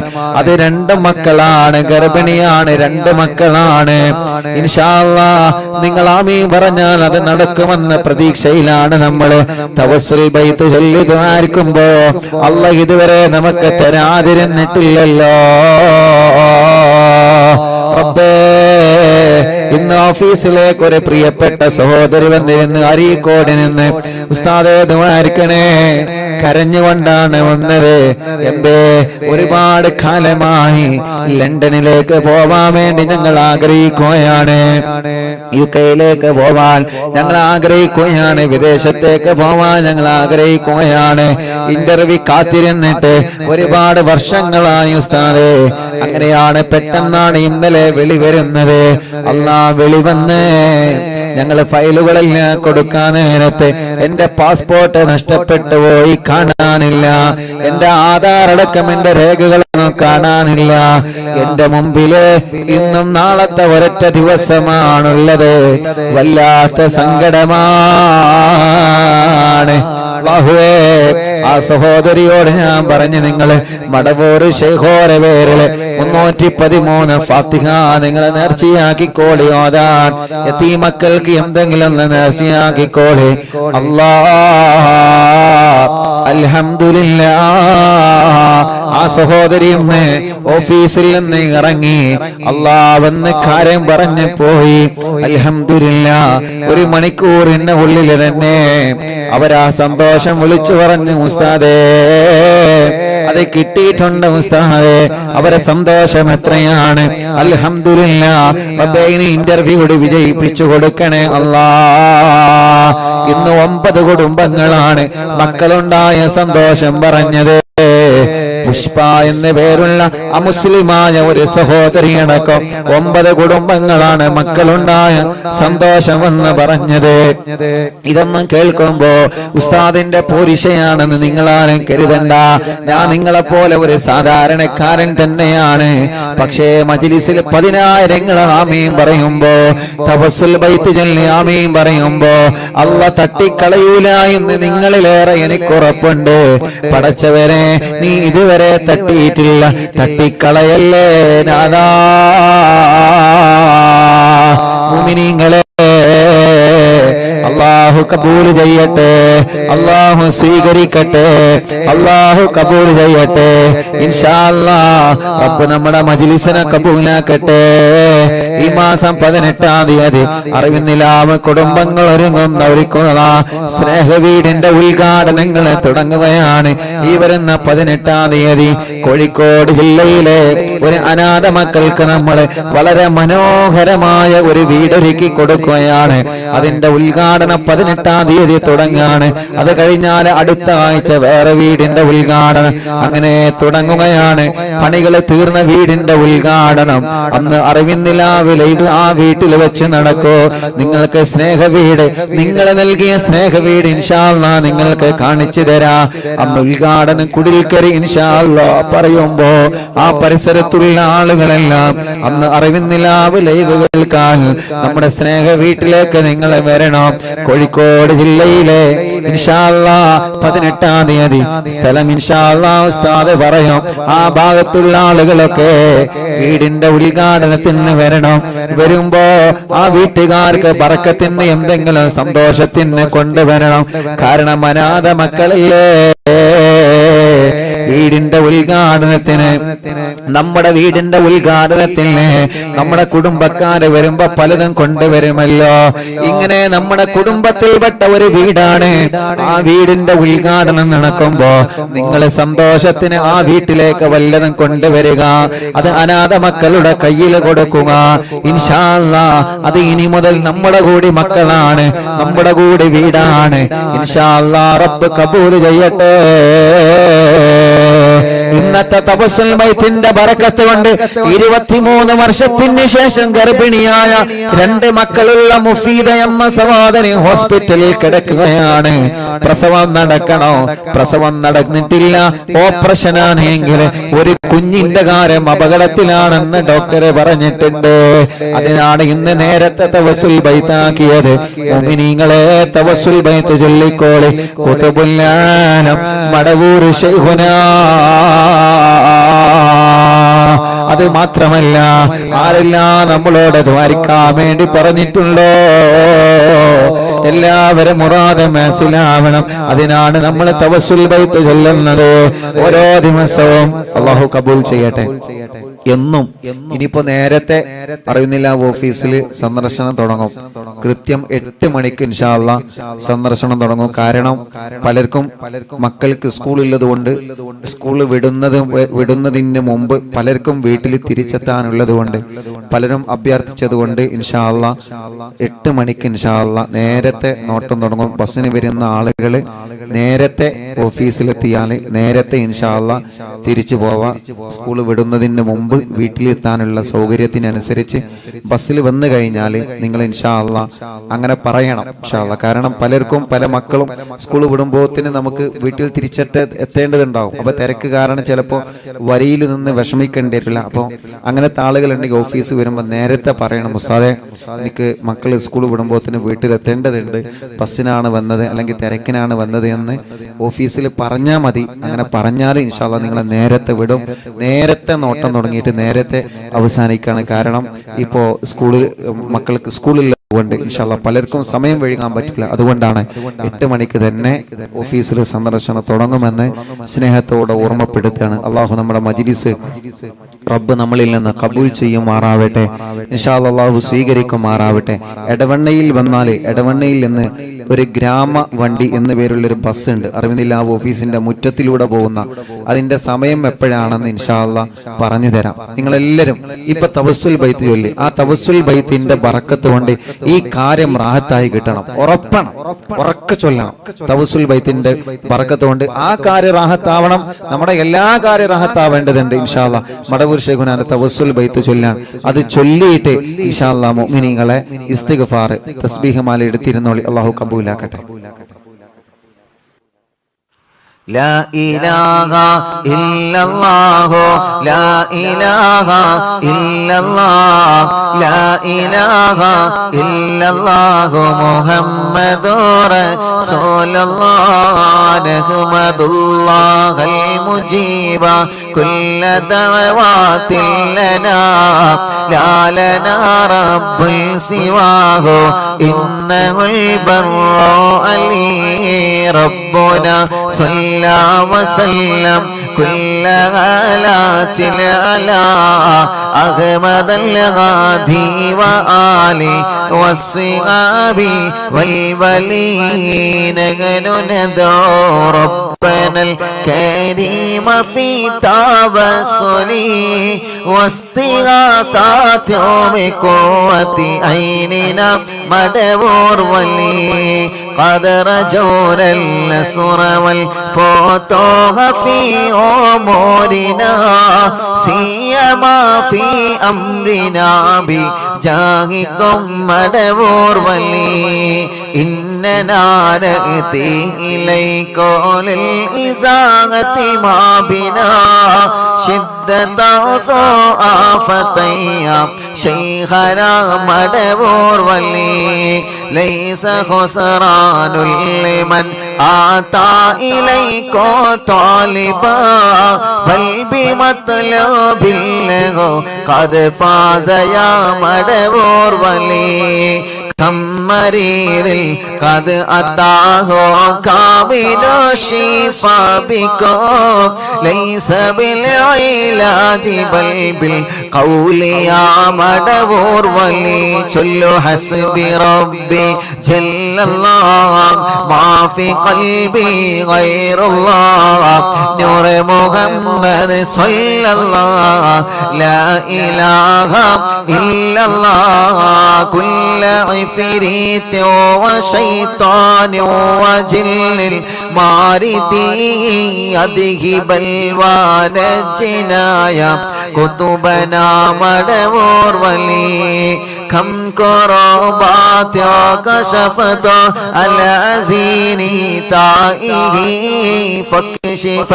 അത് 2 മക്കളാണ് ഗർഭിണിയാണ് 2 മക്കളാണ് ഇൻഷാ അല്ലാഹ് നിങ്ങൾ ആമീൻ പറഞ്ഞാൽ അത് നടക്കുമെന്ന പ്രതീക്ഷയിലാണ് നമ്മൾ തവസ്സുൽ ബൈത്ത് ചൊല്ലി ദുആരിക്കുമ്പോ അല്ലാഹ് ഇതുവരെ നമുക്ക് തരാതിരുന്നിട്ടില്ലല്ലോ റബ്ബേ ഇന്ന് ഓഫീസിലേക്ക് ഒരു പ്രിയപ്പെട്ട സഹോദരി വന്നിരുന്ന് അരീക്കോട് നിന്ന് ഉസ്താദേ ദുആയിരിക്കണേ, കരഞ്ഞുകൊണ്ടാണ് വന്നത്. എന്തേ? ഒരുപാട് കാലമായി ലണ്ടനിലേക്ക് പോവാൻ വേണ്ടി ഞങ്ങൾ ആഗ്രഹിക്കുകയാണ്, യുകെയിലേക്ക് പോവാൻ ഞങ്ങൾ ആഗ്രഹിക്കുകയാണ്, വിദേശത്തേക്ക് പോവാൻ ഞങ്ങൾ ആഗ്രഹിക്കുകയാണ്. ഇന്റർവ്യൂ കാത്തിരുന്നിട്ട് ഒരുപാട് വർഷങ്ങളായി ഉസ്താദേ. അങ്ങനെയാണ് പെട്ടെന്നാണ് ഇന്നലെ വിളി വരുന്നത്. അല്ലാഹ് വിളി വന്ന് ഞങ്ങൾ ഫയലുകളെല്ലാം കൊടുക്കാൻ നേരത്തെ എന്റെ പാസ്പോർട്ട് നഷ്ടപ്പെട്ടു പോയി, കാണാനില്ല. എന്റെ ആധാർ അടക്കം എന്റെ രേഖകളൊന്നും കാണാനില്ല. എന്റെ മുമ്പില് ഇന്നും നാളത്തെ ഒരൊറ്റ ദിവസമാണുള്ളത്. വല്ലാത്ത സങ്കടമാണ്. അല്ലാഹുവേ, ആ സഹോദരിയോട് ഞാൻ പറഞ്ഞു, നിങ്ങൾ മടവൂർ ശൈഖോരെ പേരില് 313 ഫാത്തിഹ നിങ്ങൾ നേർച്ചയാക്കിക്കോളി ഓതാൻ. യതീമക്കൾക്ക് എന്തെങ്കിലും നേർച്ചയാക്കിക്കോളി. അല്ലാഹ് അൽഹംദുലില്ലാഹ്. ആ സഹോദരി ഇന്ന് ഓഫീസിൽ നിന്ന് ഇറങ്ങി അല്ലാഹ് കാര്യം പറഞ്ഞു പോയി. അൽഹംദുലില്ലാഹ്. 1 മണിക്കൂറിന് ഉള്ളിൽ തന്നെ അവരാ സന്തോഷം വിളിച്ചു പറഞ്ഞു, ഉസ്താദേ അത് കിട്ടിയിട്ടുണ്ട് ഉസ്താദേ. അവരെ സന്തോഷം എത്രയാണ്. അൽഹംദുലില്ലാഹ്. റബ്ബേ ഇനി ഇന്റർവ്യൂ വിജയിപ്പിച്ചു കൊടുക്കണേ അല്ലാഹ്. ഇന്ന് 9 കുടുംബങ്ങളാണ് മക്കളുണ്ടായ സന്തോഷം പറഞ്ഞത്. പുഷ്പ എന്ന പേരുള്ള അമുസ്ലിമായ ഒരു സഹോദരിയടക്കം 9 കുടുംബങ്ങളാണ് മക്കളുണ്ടായ സന്തോഷമെന്ന് പറഞ്ഞത്. ഇതൊന്നും കേൾക്കുമ്പോ ഉസ്താദിന്റെ പോരിശയാണെന്ന് നിങ്ങളാരും കരുതണ്ട. ഞാൻ നിങ്ങളെ പോലെ ഒരു സാധാരണക്കാരൻ തന്നെയാണ്. പക്ഷേ മജ്ലിസിൽ 10,000 ആമീൻ പറയുമ്പോ, തവസ്സുൽ ബൈത്ത് ചൊല്ലി ആമീൻ പറയുമ്പോ അല്ലാഹ് തട്ടിക്കളയൂല എന്ന് നിങ്ങളിലേറെ എനിക്കുറപ്പുണ്ട്. പടച്ചവരെ, നീ ഇതുവരെ തട്ടിയിട്ടില്ല, തട്ടിക്കളയല്ലേ നാഥാ. മുഅ്മിനീങ്ങളെ, അല്ലാഹു കബൂൽ ചെയ്യട്ടെ, അല്ലാഹു സ്വീകരിക്കട്ടെ, അല്ലാഹു കബൂൽ ചെയ്യട്ടെ. ഇൻഷാ അല്ലാഹ് റബ്ബ് നമ്മുടെ മജ്ലിസിനെ കബൂലാക്കട്ടെ. ഈ മാസം 18-ാം തീയതി അറിവിന്നിലാവ് കുടുംബങ്ങൾ ഒരുങ്ങുന്ന സ്നേഹവീടിന്റെ ഉദ്ഘാടനങ്ങൾ തുടങ്ങുകയാണ്. ഈ വരുന്ന 18-ാം തീയതി കോഴിക്കോട് ജില്ലയിലെ ഒരു അനാഥ മക്കൾക്ക് നമ്മൾ വളരെ മനോഹരമായ ഒരു വീടൊരുക്കി കൊടുക്കുകയാണ്. അതിന്റെ ഉദ്ഘാടനം 18-ാം തീയതി തുടങ്ങാണ്. അത് കഴിഞ്ഞാൽ അടുത്ത ആഴ്ച വേറെ വീടിന്റെ ഉദ്ഘാടനം, അങ്ങനെ തുടങ്ങുകയാണ്. പണികൾ തീർന്ന വീടിന്റെ ഉദ്ഘാടനം അന്ന് അറിവിന്നിലാവിലെ ഇത് ആ വീട്ടിൽ വെച്ച് നടക്കൂ. നിങ്ങൾക്ക് സ്നേഹവീട്, നിങ്ങൾ നൽകിയ സ്നേഹവീട് ഇൻഷാ അല്ലാഹ് നിങ്ങൾക്ക് കാണിച്ചു തരാം. അന്ന് ഉദ്ഘാടനം കുടിൽക്കരി ഇൻഷാ അല്ലാഹ് പറയുമ്പോ ആ പരിസരത്തുള്ള ആളുകളെല്ലാം അന്ന് അറിവിന്നിലാവ് ലൈവ് കേൾക്കാൻ നമ്മുടെ സ്നേഹ വീട്ടിലേക്ക് നിങ്ങൾ വരണം. കോഴിക്കോട് ജില്ലയിലെ ഇൻഷാ അല്ലാഹ് 18-ാം തീയതി സ്ഥലം ഇൻഷാ അല്ലാഹ് ഉസ്താദ് പറയും. ആ ഭാഗത്തുള്ള ആളുകളൊക്കെ വീടിന്റെ ഉദ്ഘാടനത്തിന് വരണം. വരുമ്പോ ആ വീട്ടുകാർക്ക് ബറക്കത്തിന് എന്തെങ്കിലും സന്തോഷത്തിന് കൊണ്ടുവരണം. കാരണം അനാഥ മക്കളില്ലേ. വീടിന്റെ ഉദ്ഘാടനത്തിന്, നമ്മുടെ വീടിന്റെ ഉദ്ഘാടനത്തിന് നമ്മുടെ കുടുംബക്കാര് വരുമ്പോ പലതും കൊണ്ടുവരുമല്ലോ. ഇങ്ങനെ നമ്മുടെ കുടുംബത്തിൽപ്പെട്ട ഒരു വീടാണ്. ആ വീടിന്റെ ഉദ്ഘാടനം നടക്കുമ്പോ നിങ്ങൾ സന്തോഷത്തിന് ആ വീട്ടിലേക്ക് വല്ലതും കൊണ്ടുവരിക. അത് അനാഥ മക്കളുടെ കയ്യിൽ കൊടുക്കുക. ഇൻഷാ അല്ലാഹ് അത് ഇനി മുതൽ നമ്മുടെ കൂടി മക്കളാണ്, നമ്മുടെ കൂടി വീടാണ്. ഇൻഷാ അല്ലാഹ് റബ്ബ് കബൂൽ ചെയ്യട്ടെ. ഇന്നത്തെ തവസ്സുൽ ബൈത്തിന്റെ ബറക്കത്ത് കൊണ്ട് 23 വർഷത്തിന് ശേഷം ഗർഭിണിയായ 2 മക്കളുള്ള മുഫീദ എന്ന സഹോദരി ഹോസ്പിറ്റലിൽ കിടക്കുകയാണ്. പ്രസവം നടക്കണോ? പ്രസവം നടന്നിട്ടില്ല, ഓപ്പറേഷൻ ആണെങ്കിൽ ഒരു കുഞ്ഞിന്റെ കാര്യം അപകടത്തിലാണെന്ന് ഡോക്ടർ പറഞ്ഞിട്ടുണ്ട്. അതിനാണ് ഇന്ന് നേരത്തെ തവസ്സുൽ ബൈത്താക്കിയത്. മുഅ്മിനീങ്ങളെ, തവസ്സുൽ ബൈത്ത് ചൊല്ലിക്കോളി. ഖുതുബുൽ ആലം മടവൂർ ശൈഖുനാ. അത് മാത്രമല്ല, ആരെല്ലാം നമ്മളോട് ദ്വാരിക്കാൻ വേണ്ടി പറഞ്ഞിട്ടുണ്ടോ എല്ലാവരും മുറാദ് മനസ്സിലാവണം. അതിനാണ് നമ്മൾ തവസ്സുൽ ബൈത്ത് ചൊല്ലുന്നത് ഓരോ ദിവസവും. അല്ലാഹു കബൂൽ ചെയ്യട്ടെ. എന്നും ഇനിയിപ്പോ നേരത്തെ അറിയുന്നില്ല ഓഫീസിൽ സന്ദർശനം തുടങ്ങും. കൃത്യം 8 മണിക്ക് ഇൻഷാ അല്ലാഹ് സന്ദർശനം തുടങ്ങും. കാരണം പലർക്കും മക്കൾക്ക് സ്കൂളുള്ളത് കൊണ്ട് സ്കൂൾ വിടുന്നതിന് മുമ്പ് പലർക്കും വീട്ടിൽ തിരിച്ചെത്താനുള്ളത് കൊണ്ട് പലരും അഭ്യർത്ഥിച്ചത് കൊണ്ട് ഇൻഷാ അല്ലാഹ് 8 മണിക്ക് ഇൻഷാ അല്ലാഹ് നേരത്തെ നോട്ടം തുടങ്ങും. ബസ്സിന് വരുന്ന ആളുകൾ നേരത്തെ ഓഫീസിലെത്തിയാൽ നേരത്തെ ഇൻഷാ അല്ലാഹ് തിരിച്ചു പോവാ. സ്കൂൾ വിടുന്നതിന് മുമ്പ് വീട്ടിലെത്താനുള്ള സൗകര്യത്തിനനുസരിച്ച് ബസ്സിൽ വന്നു കഴിഞ്ഞാൽ നിങ്ങൾ ഇൻഷാ അല്ലാഹ് അങ്ങനെ പറയണം ഇൻഷാ അല്ലാഹ്. കാരണം പലർക്കും പല മക്കളും സ്കൂൾ വിടുമ്പോത്തിന് നമുക്ക് വീട്ടിൽ എത്തേണ്ടതുണ്ടാവും. അപ്പൊ തിരക്ക് കാരണം ചിലപ്പോൾ വരിയിൽ നിന്ന് വിഷമിക്കേണ്ടി വരില്ല. അപ്പോൾ അങ്ങനത്തെ ആളുകളുണ്ടെങ്കിൽ ഓഫീസ് വരുമ്പോൾ നേരത്തെ പറയണം, ഉസ്താദേ എനിക്ക് മക്കൾ സ്കൂൾ വിടുമ്പോത്തിന് വീട്ടിലെത്തേണ്ടതുണ്ട്, ബസ്സിനാണ് വന്നത് അല്ലെങ്കിൽ തിരക്കിനാണ് വന്നത് എന്ന് ഓഫീസിൽ പറഞ്ഞാൽ മതി. അങ്ങനെ പറഞ്ഞാൽ ഇൻഷാ അല്ലാഹ് നിങ്ങളെ നേരത്തെ വിടും. നേരത്തെ നോട്ടം തുടങ്ങിയിട്ട് നേരത്തെ അവസാനിക്കാണ്. കാരണം ഇപ്പോ മക്കൾക്ക് സ്കൂളിൽ കൊണ്ട് ഇൻഷാ അല്ലാഹ് പലർക്കും സമയം വൈകാൻ പറ്റില്ല. അതുകൊണ്ടാണ് 8 മണിക്ക് തന്നെ ഓഫീസിൽ സന്ദർശനം തുടങ്ങുമെന്ന് സ്നേഹത്തോടെ ഓർമ്മപ്പെടുത്തുകയാണ്. അള്ളാഹു നമ്മുടെ മജ്‌ലിസ് റബ്ബ് നമ്മളിൽ നിന്ന് കബൂൽ ചെയ്യുമാറാവട്ടെ. ഇൻഷാ അല്ലാഹ് അള്ളാഹു സ്വീകരിക്കുമാറാവട്ടെ. എടവണ്ണയിൽ വന്നാൽ എടവണ്ണയിൽ നിന്ന് ഒരു ഗ്രാമ വണ്ടി എന്ന പേരുള്ളൊരു ബസ് ഉണ്ട്. അറിവിന്നില്ല ഓഫീസിന്റെ മുറ്റത്തിലൂടെ പോകുന്ന. അതിന്റെ സമയം എപ്പോഴാണെന്ന് ഇൻഷാ അല്ലാഹ് പറഞ്ഞു തരാം. നിങ്ങളെല്ലാവരും ഇപ്പൊ തവസ്സുൽ ബൈത്ത് ചൊല്ലി ആ തവസ്സുൽ ബൈത്തിന്റെ ബറക്കത്ത് കൊണ്ട് ഈ കാര്യം റാഹത്തായി കിട്ടണം. ഉറക്കെ ചൊല്ലണം. തവസ്സുൽ ബൈത്തിന്റെ ബറക്കത്ത് കൊണ്ട് ആ കാര്യം റാഹത്താവണം. നമ്മുടെ എല്ലാ കാര്യം റാഹത്താവേണ്ടതുണ്ട്. ഇൻഷാ അല്ലാഹ് മടവൂർ ശൈഖുനാന്റെ തവസ്സുൽ ബൈത്ത് ചൊല്ലാൻ അത് ചൊല്ലിയിട്ട് ഇൻഷാ അല്ലാഹ് മുഅ്മിനീങ്ങളെ ഇസ്തിഗ്ഫാർ തസ്ബീഹ് മാല എടുത്തിരുന്നോളി. അല്ലാഹു കബൂലാക്കട്ടെ. لا إله إلا الله لا إله إلا الله لا إله إلا الله محمد رسول الله نحمد الله المجيب كل دعوات لنا لا لنا رب سواه إنه البر علي ربنا صلى وسلم كل غالات على أحمد الغادي وآله والصحاب والولين ندعو ربنا الكريم في توسله واستغاثات بقوة عيننا مدبور ولي قد رجونا النصر والفتوح في أمورنا سيما في أمرنا بجاهكم مدبور ولي إننا نأتي إليك للإزاغة ما بنا شدة ضعفتي شيخنا مدبور ولي ليس خسران لمن آتى إليك طالبا بل بمطلب له قد فاز يا مدبور ولي كم مريض قد أتاه كامل الشفاء بكم ليس بالعلاج بل بالقول يا مدبور ولي كل حسب ربي جل الله ما في قلبي غير الله نور محمد صلى الله لا إله إلا الله كل عفريت وشيطان وجن الماردي أذهب الوان الجنايا كتبنا مدبور ولي كم كربات كشفت العزين تائه فاكشف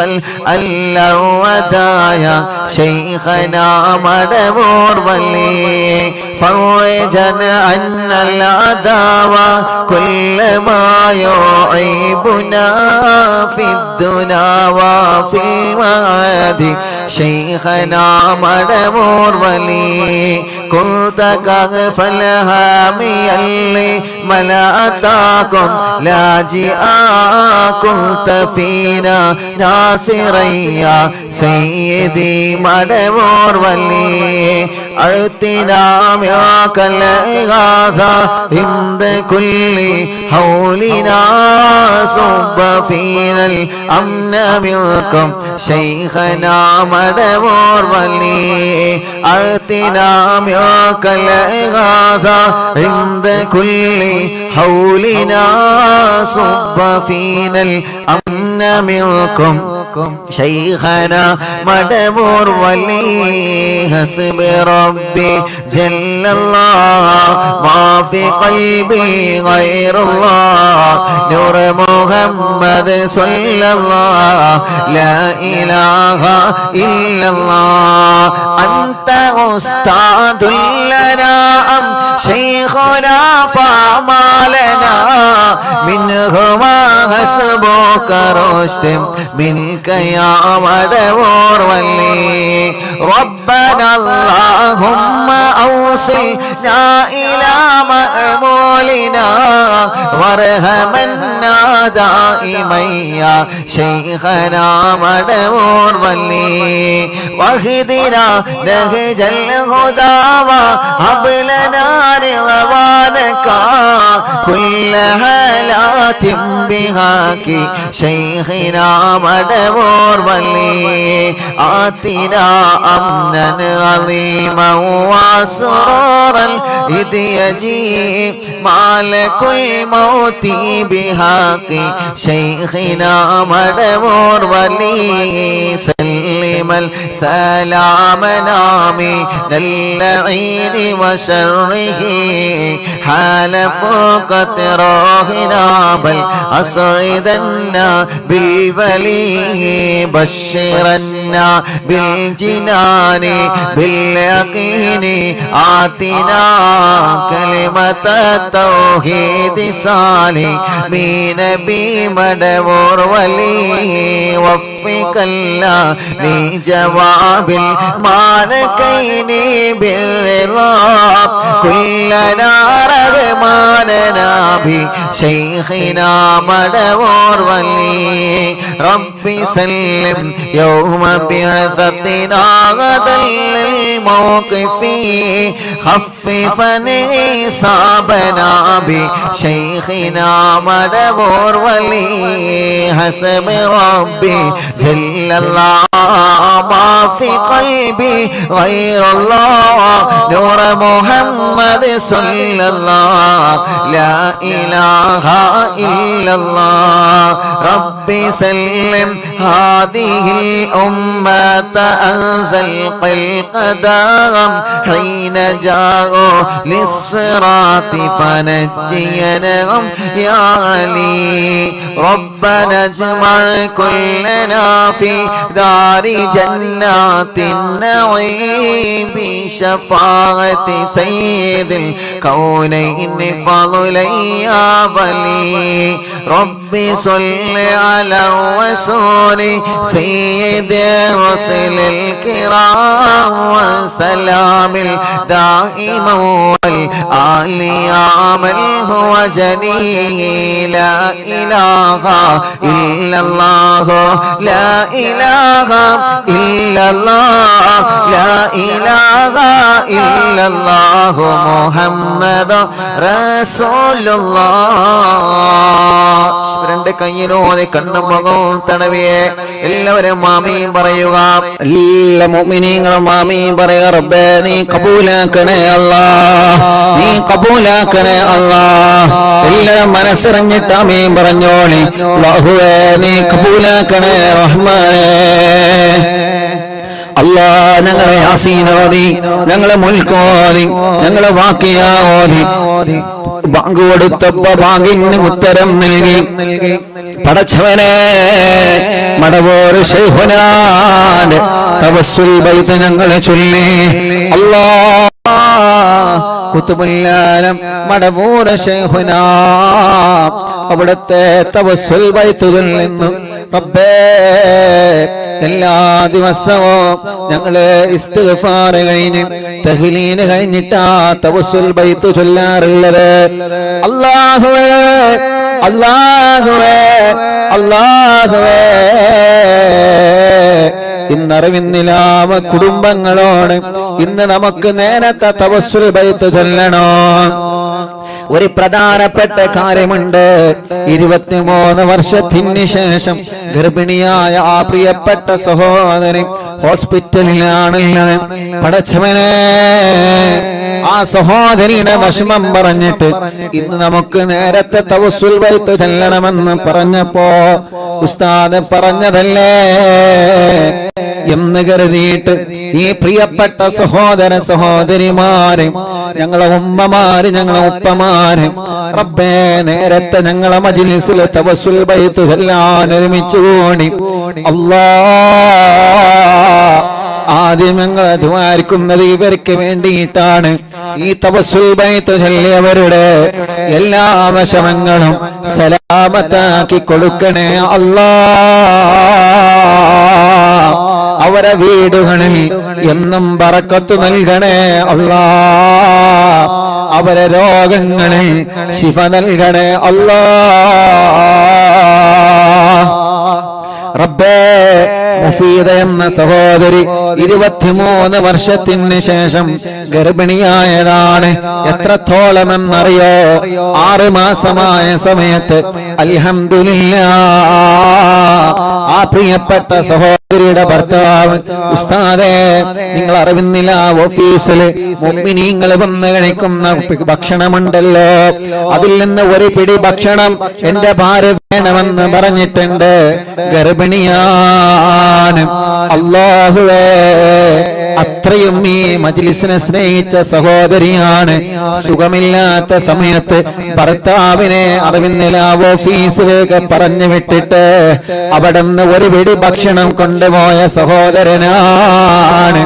الودايا شيخنا مدبور ولي فرجا عن العداوة كل ما يعيبنا في الدنا وفي المعاد شيخنا مدبور ولي كنت فالهامي اللي ملأتاكم لاجئا كنت فينا ناصرا يا سيدي مدبور ولي أعطنا معك الإغاثة عند كل حولنا صب فينا الأمن منكم شيخنا مدبور ولي أعطنا معك الإغاثة عند كل حولنا صب فينا الأمن منكم شيخنا مدبور ولي حسب ربي جل الله ما في قلبي غير الله نور محمد صلى الله لا إله إلا الله أنت أستاذ لنا أم شيخنا فما لنا منهما حسبك رشد منك يا مدبور ولي ربنا اللهم أوصلنا إلى مأمولنا وارحمنا دائما يا شيخنا مدبور ولي واهدنا نهج الهدى وهب لنا رضوانك كل حالات بهاك شيخنا مدبور ولي آتنا أمنا عظيما وسرورا إذ يجيء مالك الموت بحق شيخنا مدبور ولي سلم السلام نامي اللعين وشره حال فرقة روحنا بل أسعدنا بالبلي بشرنا بالجنان باليقين آتنا كلمة التوحيد صالح بنبي مدبور ولي وفق الله لجواب المالكين بالرضا كلنا رغماننا بشيخنا مدبور ولي ربي سلم يوم بعثتنا غدا للموقف خففا إصابنا بشيخنا مدبور ولي حسب ربي جل الله ما في قلبي غير الله نور محمد صلى الله لا إله إلا الله ربي سلم هذه الأمة أنزل القدام حين جاءوا للصراط فنجينهم يا علي ربنا اجمع كلنا في دار جنات النعيم بشفاعة سيد الكونين فضلا يا ولي ربي صل على الرسول سيد الرسل الكرام وسلام الدائم والآل يا من هو جليل لا إله إلا الله لا إله إلا الله لا إله إلا الله محمد رسول الله രണ്ട് കയ്യിലോടെ കണ്ണും മുഖവും തടവിയെ എല്ലാവരും മാമീൻ പറയുക എല്ലാ മുഅ്മിനീങ്ങളും ആമീൻ പറയുക റബ്ബേ നീ കബൂലാക്കണേ അല്ലാഹ് നീ കബൂലാക്കണേ അല്ലാഹ് എല്ലാവരും മനസ്സറിഞ്ഞിട്ട് ആമീൻ പറഞ്ഞോളി അല്ലാഹുവേ നീ കബൂലാക്കണേ റഹ്മാനേ അല്ലാഹ് ഞങ്ങളെ യാസീൻ ഓതി ഞങ്ങളെ മുൽക്ക് ഓതി ഞങ്ങളെ വാക്കിയ ഓതി ബാങ്ക് കൊടുത്തപ്പോ ബാങ്കിന് ഉത്തരം നൽകി പടച്ചവനെ മടവൂർ ശൈഖുനാന്റെ തവസ്സുൽ ബൈത്ത് ഞങ്ങളെ ചൊല്ലി അല്ലാഹ് കുതുബുല്ലാലം മടവൂർ ശൈഖുനാ അവിടുത്തെ തവസ്സുൽ ബൈത്തിൽ നിന്നും റബ്ബേ എല്ലാ ദിവസവും ഞങ്ങള് ഇസ്തിഗ്ഫാർ കഴിഞ്ഞ് തഹ്ലീൽ കഴിഞ്ഞിട്ടാ തവസ്സുൽ ബൈത്ത് ചൊല്ലാറുള്ളത്. അല്ലാഹുവേ അല്ലാഹുവേ അല്ലാഹുവേ ഇന്നറിവിന്നിലാവ കുടുംബങ്ങളോട് ഇന്ന് നമുക്ക് നേരത്തെ തവസ്സുൽ ബൈത്ത് ചൊല്ലണോ. ഒരു പ്രധാനപ്പെട്ട കാര്യമുണ്ട്. 23 വർഷത്തിന് ശേഷം ഗർഭിണിയായ ആ പ്രിയപ്പെട്ട സഹോദരി ഹോസ്പിറ്റലിലാണുള്ളത്. പടച്ചവനെ, ആ സഹോദരിയുടെ വിഷമം പറഞ്ഞിട്ട് ഇന്ന് നമുക്ക് നേരത്തെ തവസ്സുൽ ബൈത്ത് ചെല്ലണമെന്ന് പറഞ്ഞപ്പോ ഉസ്താദ് പറഞ്ഞതല്ലേ എന്ന് കരുതിയിട്ട് ഈ പ്രിയപ്പെട്ട സഹോദര സഹോദരിമാരെ, ഞങ്ങളെ ഉമ്മമാര്, ഞങ്ങളെ ഉപ്പമാര്, റബ്ബേ നേരത്തെ ഞങ്ങളെ മജ്ലിസിൽ തവസ്സുൽ ബൈത്ത് ചെല്ലാൻ ഒരുമിച്ച് കൂടി. അല്ലാഹ്, ആദ്യം ഞങ്ങൾ ദ്വാരിക്കുന്നത് ഇവർക്ക് വേണ്ടിയിട്ടാണ്. ഈ തവസ്സുൽ ബൈത്ത് ചൊല്ലിയവരുടെ എല്ലാ വിഷമങ്ങളും സലാമത്താക്കി കൊടുക്കണേ അല്ലാഹ്. അവരെ വീടുകളിൽ എന്നും ബറക്കത്ത് നൽകണേ അല്ലാഹ്. അവരെ രോഗങ്ങളിൽ ശിഫ നൽകണേ അല്ലാഹ്. റബ്ബേ, മുഫീദ എന്ന സഹോദരി 23 വർഷത്തിന് ശേഷം ഗർഭിണിയായതാണ്. എത്രത്തോളമെന്നറിയോ? 6 മാസമായ സമയത്ത് അൽഹംദുലില്ലാഹ് ആ പ്രിയപ്പെട്ട സഹോദരിയുടെ ഭർത്താവ് ഉസ്താദേ, നിങ്ങൾ അറിവുന്നില്ല, ഓഫീസില് മുഅ്മിനീങ്ങൾ വന്ന് കഴിക്കുന്ന ഭക്ഷണമുണ്ടല്ലോ, അതിൽ നിന്ന് ഒരു പിടി ഭക്ഷണം എന്റെ ഭാര്യ വേണമെന്ന് പറഞ്ഞിട്ടുണ്ട്. ഗർഭിണിയാണ്. അല്ലാഹുവേ, അത്രയും ഈ മജ്ലിസിനെ സ്നേഹിച്ച സഹോദരിയാണ്. സുഖമില്ലാത്ത സമയത്ത് ഭർത്താവിനെ അറിവിന്നില്ല ഓഫീസിലേക്ക് പറഞ്ഞു വിട്ടിട്ട് അവിടുന്ന് ഒരു പിടി ഭക്ഷണം കൊണ്ടുപോയ സഹോദരനാണ്.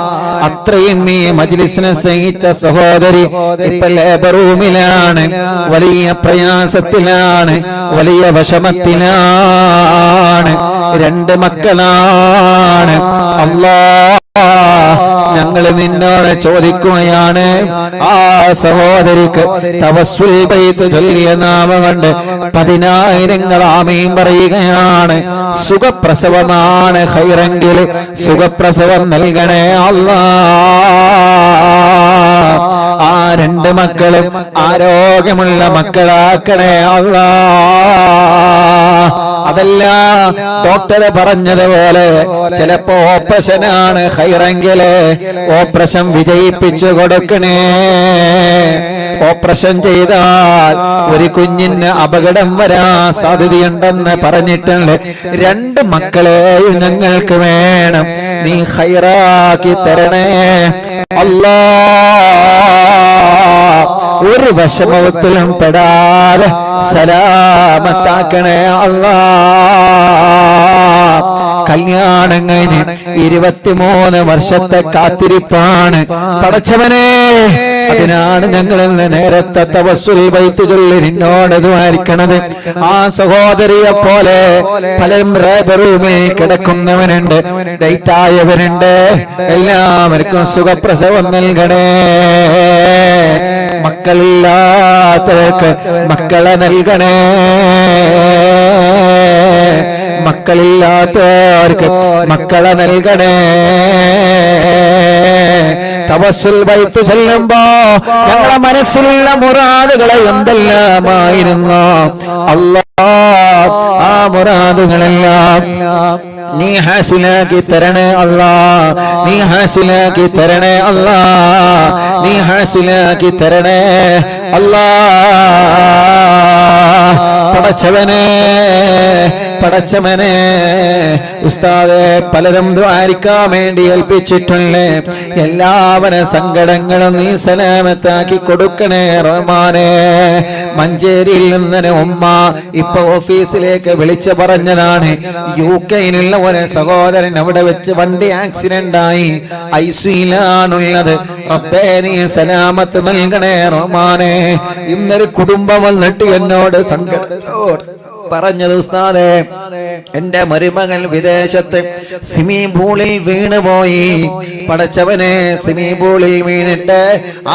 അത്രയും ഈ മജ്ലിസിനെ സ്നേഹിച്ച സഹോദരി ഇപ്പൊ ലേബർ റൂമിലാണ്, വലിയ പ്രയാസത്തിലാണ്, വലിയ വിഷമത്തിലാണ്. 2 മക്കളാണ്. അല്ലാഹ്, ഞങ്ങൾ നിന്നോട് ചോദിക്കുകയാണ്, ആ സഹോദരിക്ക് തവസ്സുൽ ബൈത്ത് ചൊല്ലിയ നാമം കൊണ്ട് 10,000 ആമീൻ പറയുകയാണ്. സുഖപ്രസവമാണ്, ഖൈറെങ്കിൽ സുഖപ്രസവം നൽകണേ അല്ലാഹ്. ആ 2 മക്കളും ആരോഗ്യമുള്ള മക്കളാക്കണേ അല്ലാഹ്. അതല്ല, ഡോക്ടർ പറഞ്ഞതുപോലെ ചിലപ്പോ ഓപ്പറേഷനാണ് ഖൈറെങ്കില് ഓപ്പറേഷൻ വിജയിപ്പിച്ചു കൊടുക്കണേ. ഓപ്പറേഷൻ ചെയ്താൽ ഒരു കുഞ്ഞിന് അപകടം വരാൻ സാധ്യതയുണ്ടെന്ന് പറഞ്ഞിട്ടുണ്ട്. 2 മക്കളെയും ഞങ്ങൾക്ക് വേണം, നീ ഖൈറാക്കി തരണേ അല്ലാഹ്. ഒരു വിഷമത്തിലും പെടാതെ സലാമത്താക്കണേ അല്ലാഹ്. കല്യാണം കഴിഞ്ഞ് 23 വർഷത്തെ കാത്തിരിപ്പാണ് പടച്ചവനെ. അതിനാണ് ഞങ്ങൾ നേരത്തെ തവസ്സുൽ ബൈത്ത് ചൊല്ലി നിന്നോട് ദ്വാരിക്കണത്. ആ സഹോദരിയെ പോലെ പലരും റൂമിൽ കിടക്കുന്നവനുണ്ട്, ഡേറ്റ് ആയവരുണ്ട്. എല്ലാവർക്കും സുഖപ്രസവം നൽകണേ. മക്കളില്ലാത്തവർക്ക് മക്കളെ നൽകണേ. മക്കളില്ലാത്തവർക്ക് മക്കളെ നൽകണേ. തവസ്സുൽ ബൈത്ത് ചൊല്ലുമ്പോ ഞങ്ങളെ മനസ്സിലുള്ള മുറാദുകളെ എന്തെല്ലാമായിരുന്നു അല്ലാഹ്, ആ മുറാദുകളെല്ലാം നീ ഹാസിലാക്കി തരണേ അല്ലാഹ്. നീ ഹാസിലാക്കി തരണേ അല്ലാഹ്. നീ ഹാസിലാക്കി തരണേ അല്ലാഹ്. പടച്ചവനെ, പടച്ചവനെ, ഉസ്താദെ പലരും ദ്വാരിക്കാൻ വേണ്ടി ഏൽപ്പിച്ചിട്ടുണ്ട്. എല്ലാവരും സങ്കടങ്ങളും നീ സലാമത്താക്കി കൊടുക്കണേ റഹ്മാനേ. മഞ്ചേരിയിൽ നിന്ന് ഉമ്മ ഇപ്പൊ ഓഫീസിലേക്ക് വിളിച്ചു പറഞ്ഞതാണ്, UK-യിലുള്ള ഒരു സഹോദരൻ അവിടെ വെച്ച് വണ്ടി ആക്സിഡന്റ് ആയി ICUയിലാണുള്ളത്. റബ്ബേ നീ സലാമത്ത് നൽകണേ റഹ്മാനേ. ഇന്നൊരു കുടുംബം വന്നിട്ട് എന്നോട് സങ്കടം പറഞ്ഞത് ഉസ്താദേ, എന്റെ മരുമകൻ വിദേശത്ത് സ്വിമ്മിംഗ് പൂളിൽ വീണുപോയി. പടച്ചവനെ, സ്വിമ്മിംഗ് പൂളിൽ വീണിട്ട്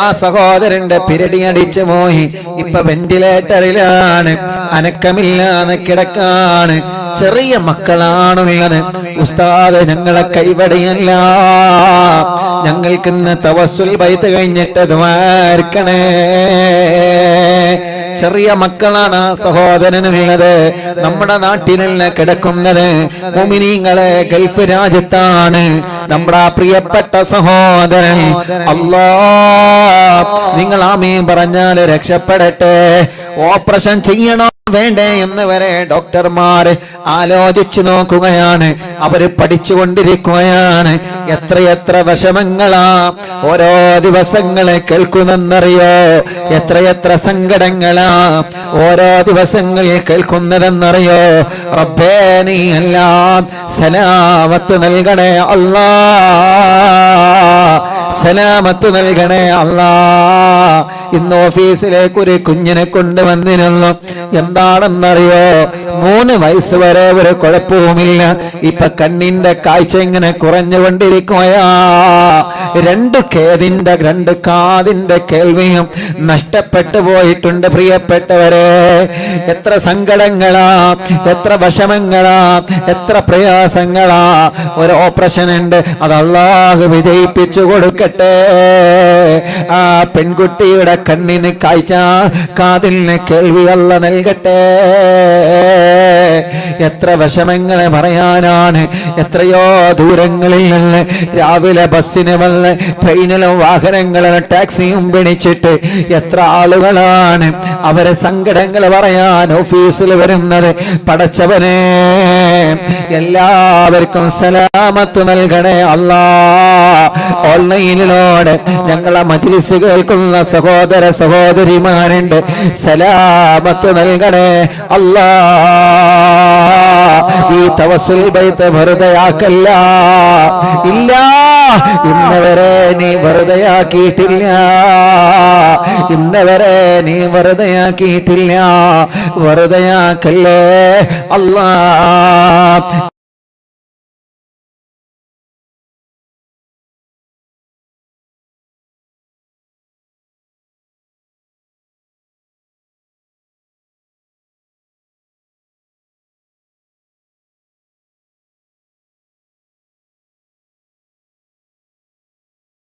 ആ സഹോദരന്റെ പിരടി അടിച്ചു പോയി. ഇപ്പൊ വെന്റിലേറ്ററിലാണ്, അനക്കമില്ലാതെ കിടക്കാണ്. ചെറിയ മക്കളാണുള്ളത്. ഉസ്താദ്, ഞങ്ങളെ കൈവടിയല്ല, ഞങ്ങൾക്ക് ഇന്ന് തവസ്സുൽ ബൈത്ത് കഴിഞ്ഞിട്ട് ദ്വാർക്കണേ. ചെറിയ മക്കളാണ് ആ സഹോദരനുള്ളത്. നമ്മുടെ നാട്ടിലല്ല കിടക്കുന്നത്, മുഅ്മിനീങ്ങളെ ഗൾഫ് രാജ്യത്താണ് നമ്മുടെ ആ പ്രിയപ്പെട്ട സഹോദരൻ. അല്ലാഹ്, നിങ്ങൾ ആമീൻ പറഞ്ഞാൽ രക്ഷപ്പെടട്ടെ. ഓപ്പറേഷൻ ചെയ്യണോ വേണ്ടേ എന്ന് വരെ ഡോക്ടർമാർ ആലോചിച്ചു നോക്കുകയാണ്. അവര് പഠിച്ചുകൊണ്ടിരിക്കുകയാണ്. എത്രയെത്ര വിഷമങ്ങളാ ഓരോ ദിവസങ്ങളെ കേൾക്കുന്നെന്നറിയോ? എത്രയെത്ര സങ്കടങ്ങളാ ഓരോ ദിവസങ്ങളിൽ കേൾക്കുന്നതെന്നറിയോ? റബ്ബേ, നീ എല്ലാം സലാമത്ത് നൽകണേ അല്ലാ, സലാമത്ത് നൽകണേ അല്ലാ. ഇന്ന് ഓഫീസിലേക്ക് ഒരു കുഞ്ഞിനെ കൊണ്ടുവന്നിരുന്നു. എന്താണെന്നറിയോ? 3 വയസ്സ് വരെ ഒരു കുഴപ്പവുമില്ല. ഇപ്പൊ കണ്ണിന്റെ കാഴ്ച ഇങ്ങനെ കുറഞ്ഞുകൊണ്ടിരിക്കുകയാ. 2 കാതിന്റെ കേൾവിയും നഷ്ടപ്പെട്ടു പോയിട്ടുണ്ട്. പ്രിയപ്പെട്ടവരെ, എത്ര സങ്കടങ്ങളാ, എത്ര വിഷമങ്ങളാ, എത്ര പ്രയാസങ്ങളാ. ഒരു ഓപ്പറേഷൻ ഉണ്ട്, അത് അല്ലാഹു വിജയിപ്പിച്ചു കൊടുക്കട്ടെ. ആ പെൺകുട്ടിയുടെ കണ്ണിന് കാഴ്ച, കാതിന് കേൾവി അല്ലാഹു നൽകട്ടെ. എത്ര വിഷമങ്ങളെ പറയാനാണ്. എത്രയോ ദൂരങ്ങളിൽ നിന്ന് രാവിലെ ബസ്സിന് വന്ന് ട്രെയിനിലും വാഹനങ്ങളും ടാക്സിയും പിടിച്ചിട്ട് എത്ര ആളുകളാണ് അവരെ സങ്കടങ്ങൾ പറയാൻ ഓഫീസിൽ വരുന്നത്. പടച്ചവനെ, എല്ലാവർക്കും സലാമത്ത് നൽകണേ അല്ലാ. ഓൺലൈനിലൂടെ ഞങ്ങളെ മജ്ലിസ് കേൾക്കുന്ന സഹോദര സഹോദരിമാരുണ്ട്, സലാമത്ത് നൽകണേ അല്ലാ. ഈ തവസ്സുൽ ബൈത്ത് വെറുതെയാക്കല്ല. ഇല്ല, ഇന്നവരെ നീ വെറുതെയാക്കിയിട്ടില്ല, ഇന്നവരെ നീ വെറുതെയാക്കിയിട്ടില്ല. വെറുതെയാക്കല്ലേ അല്ലാ.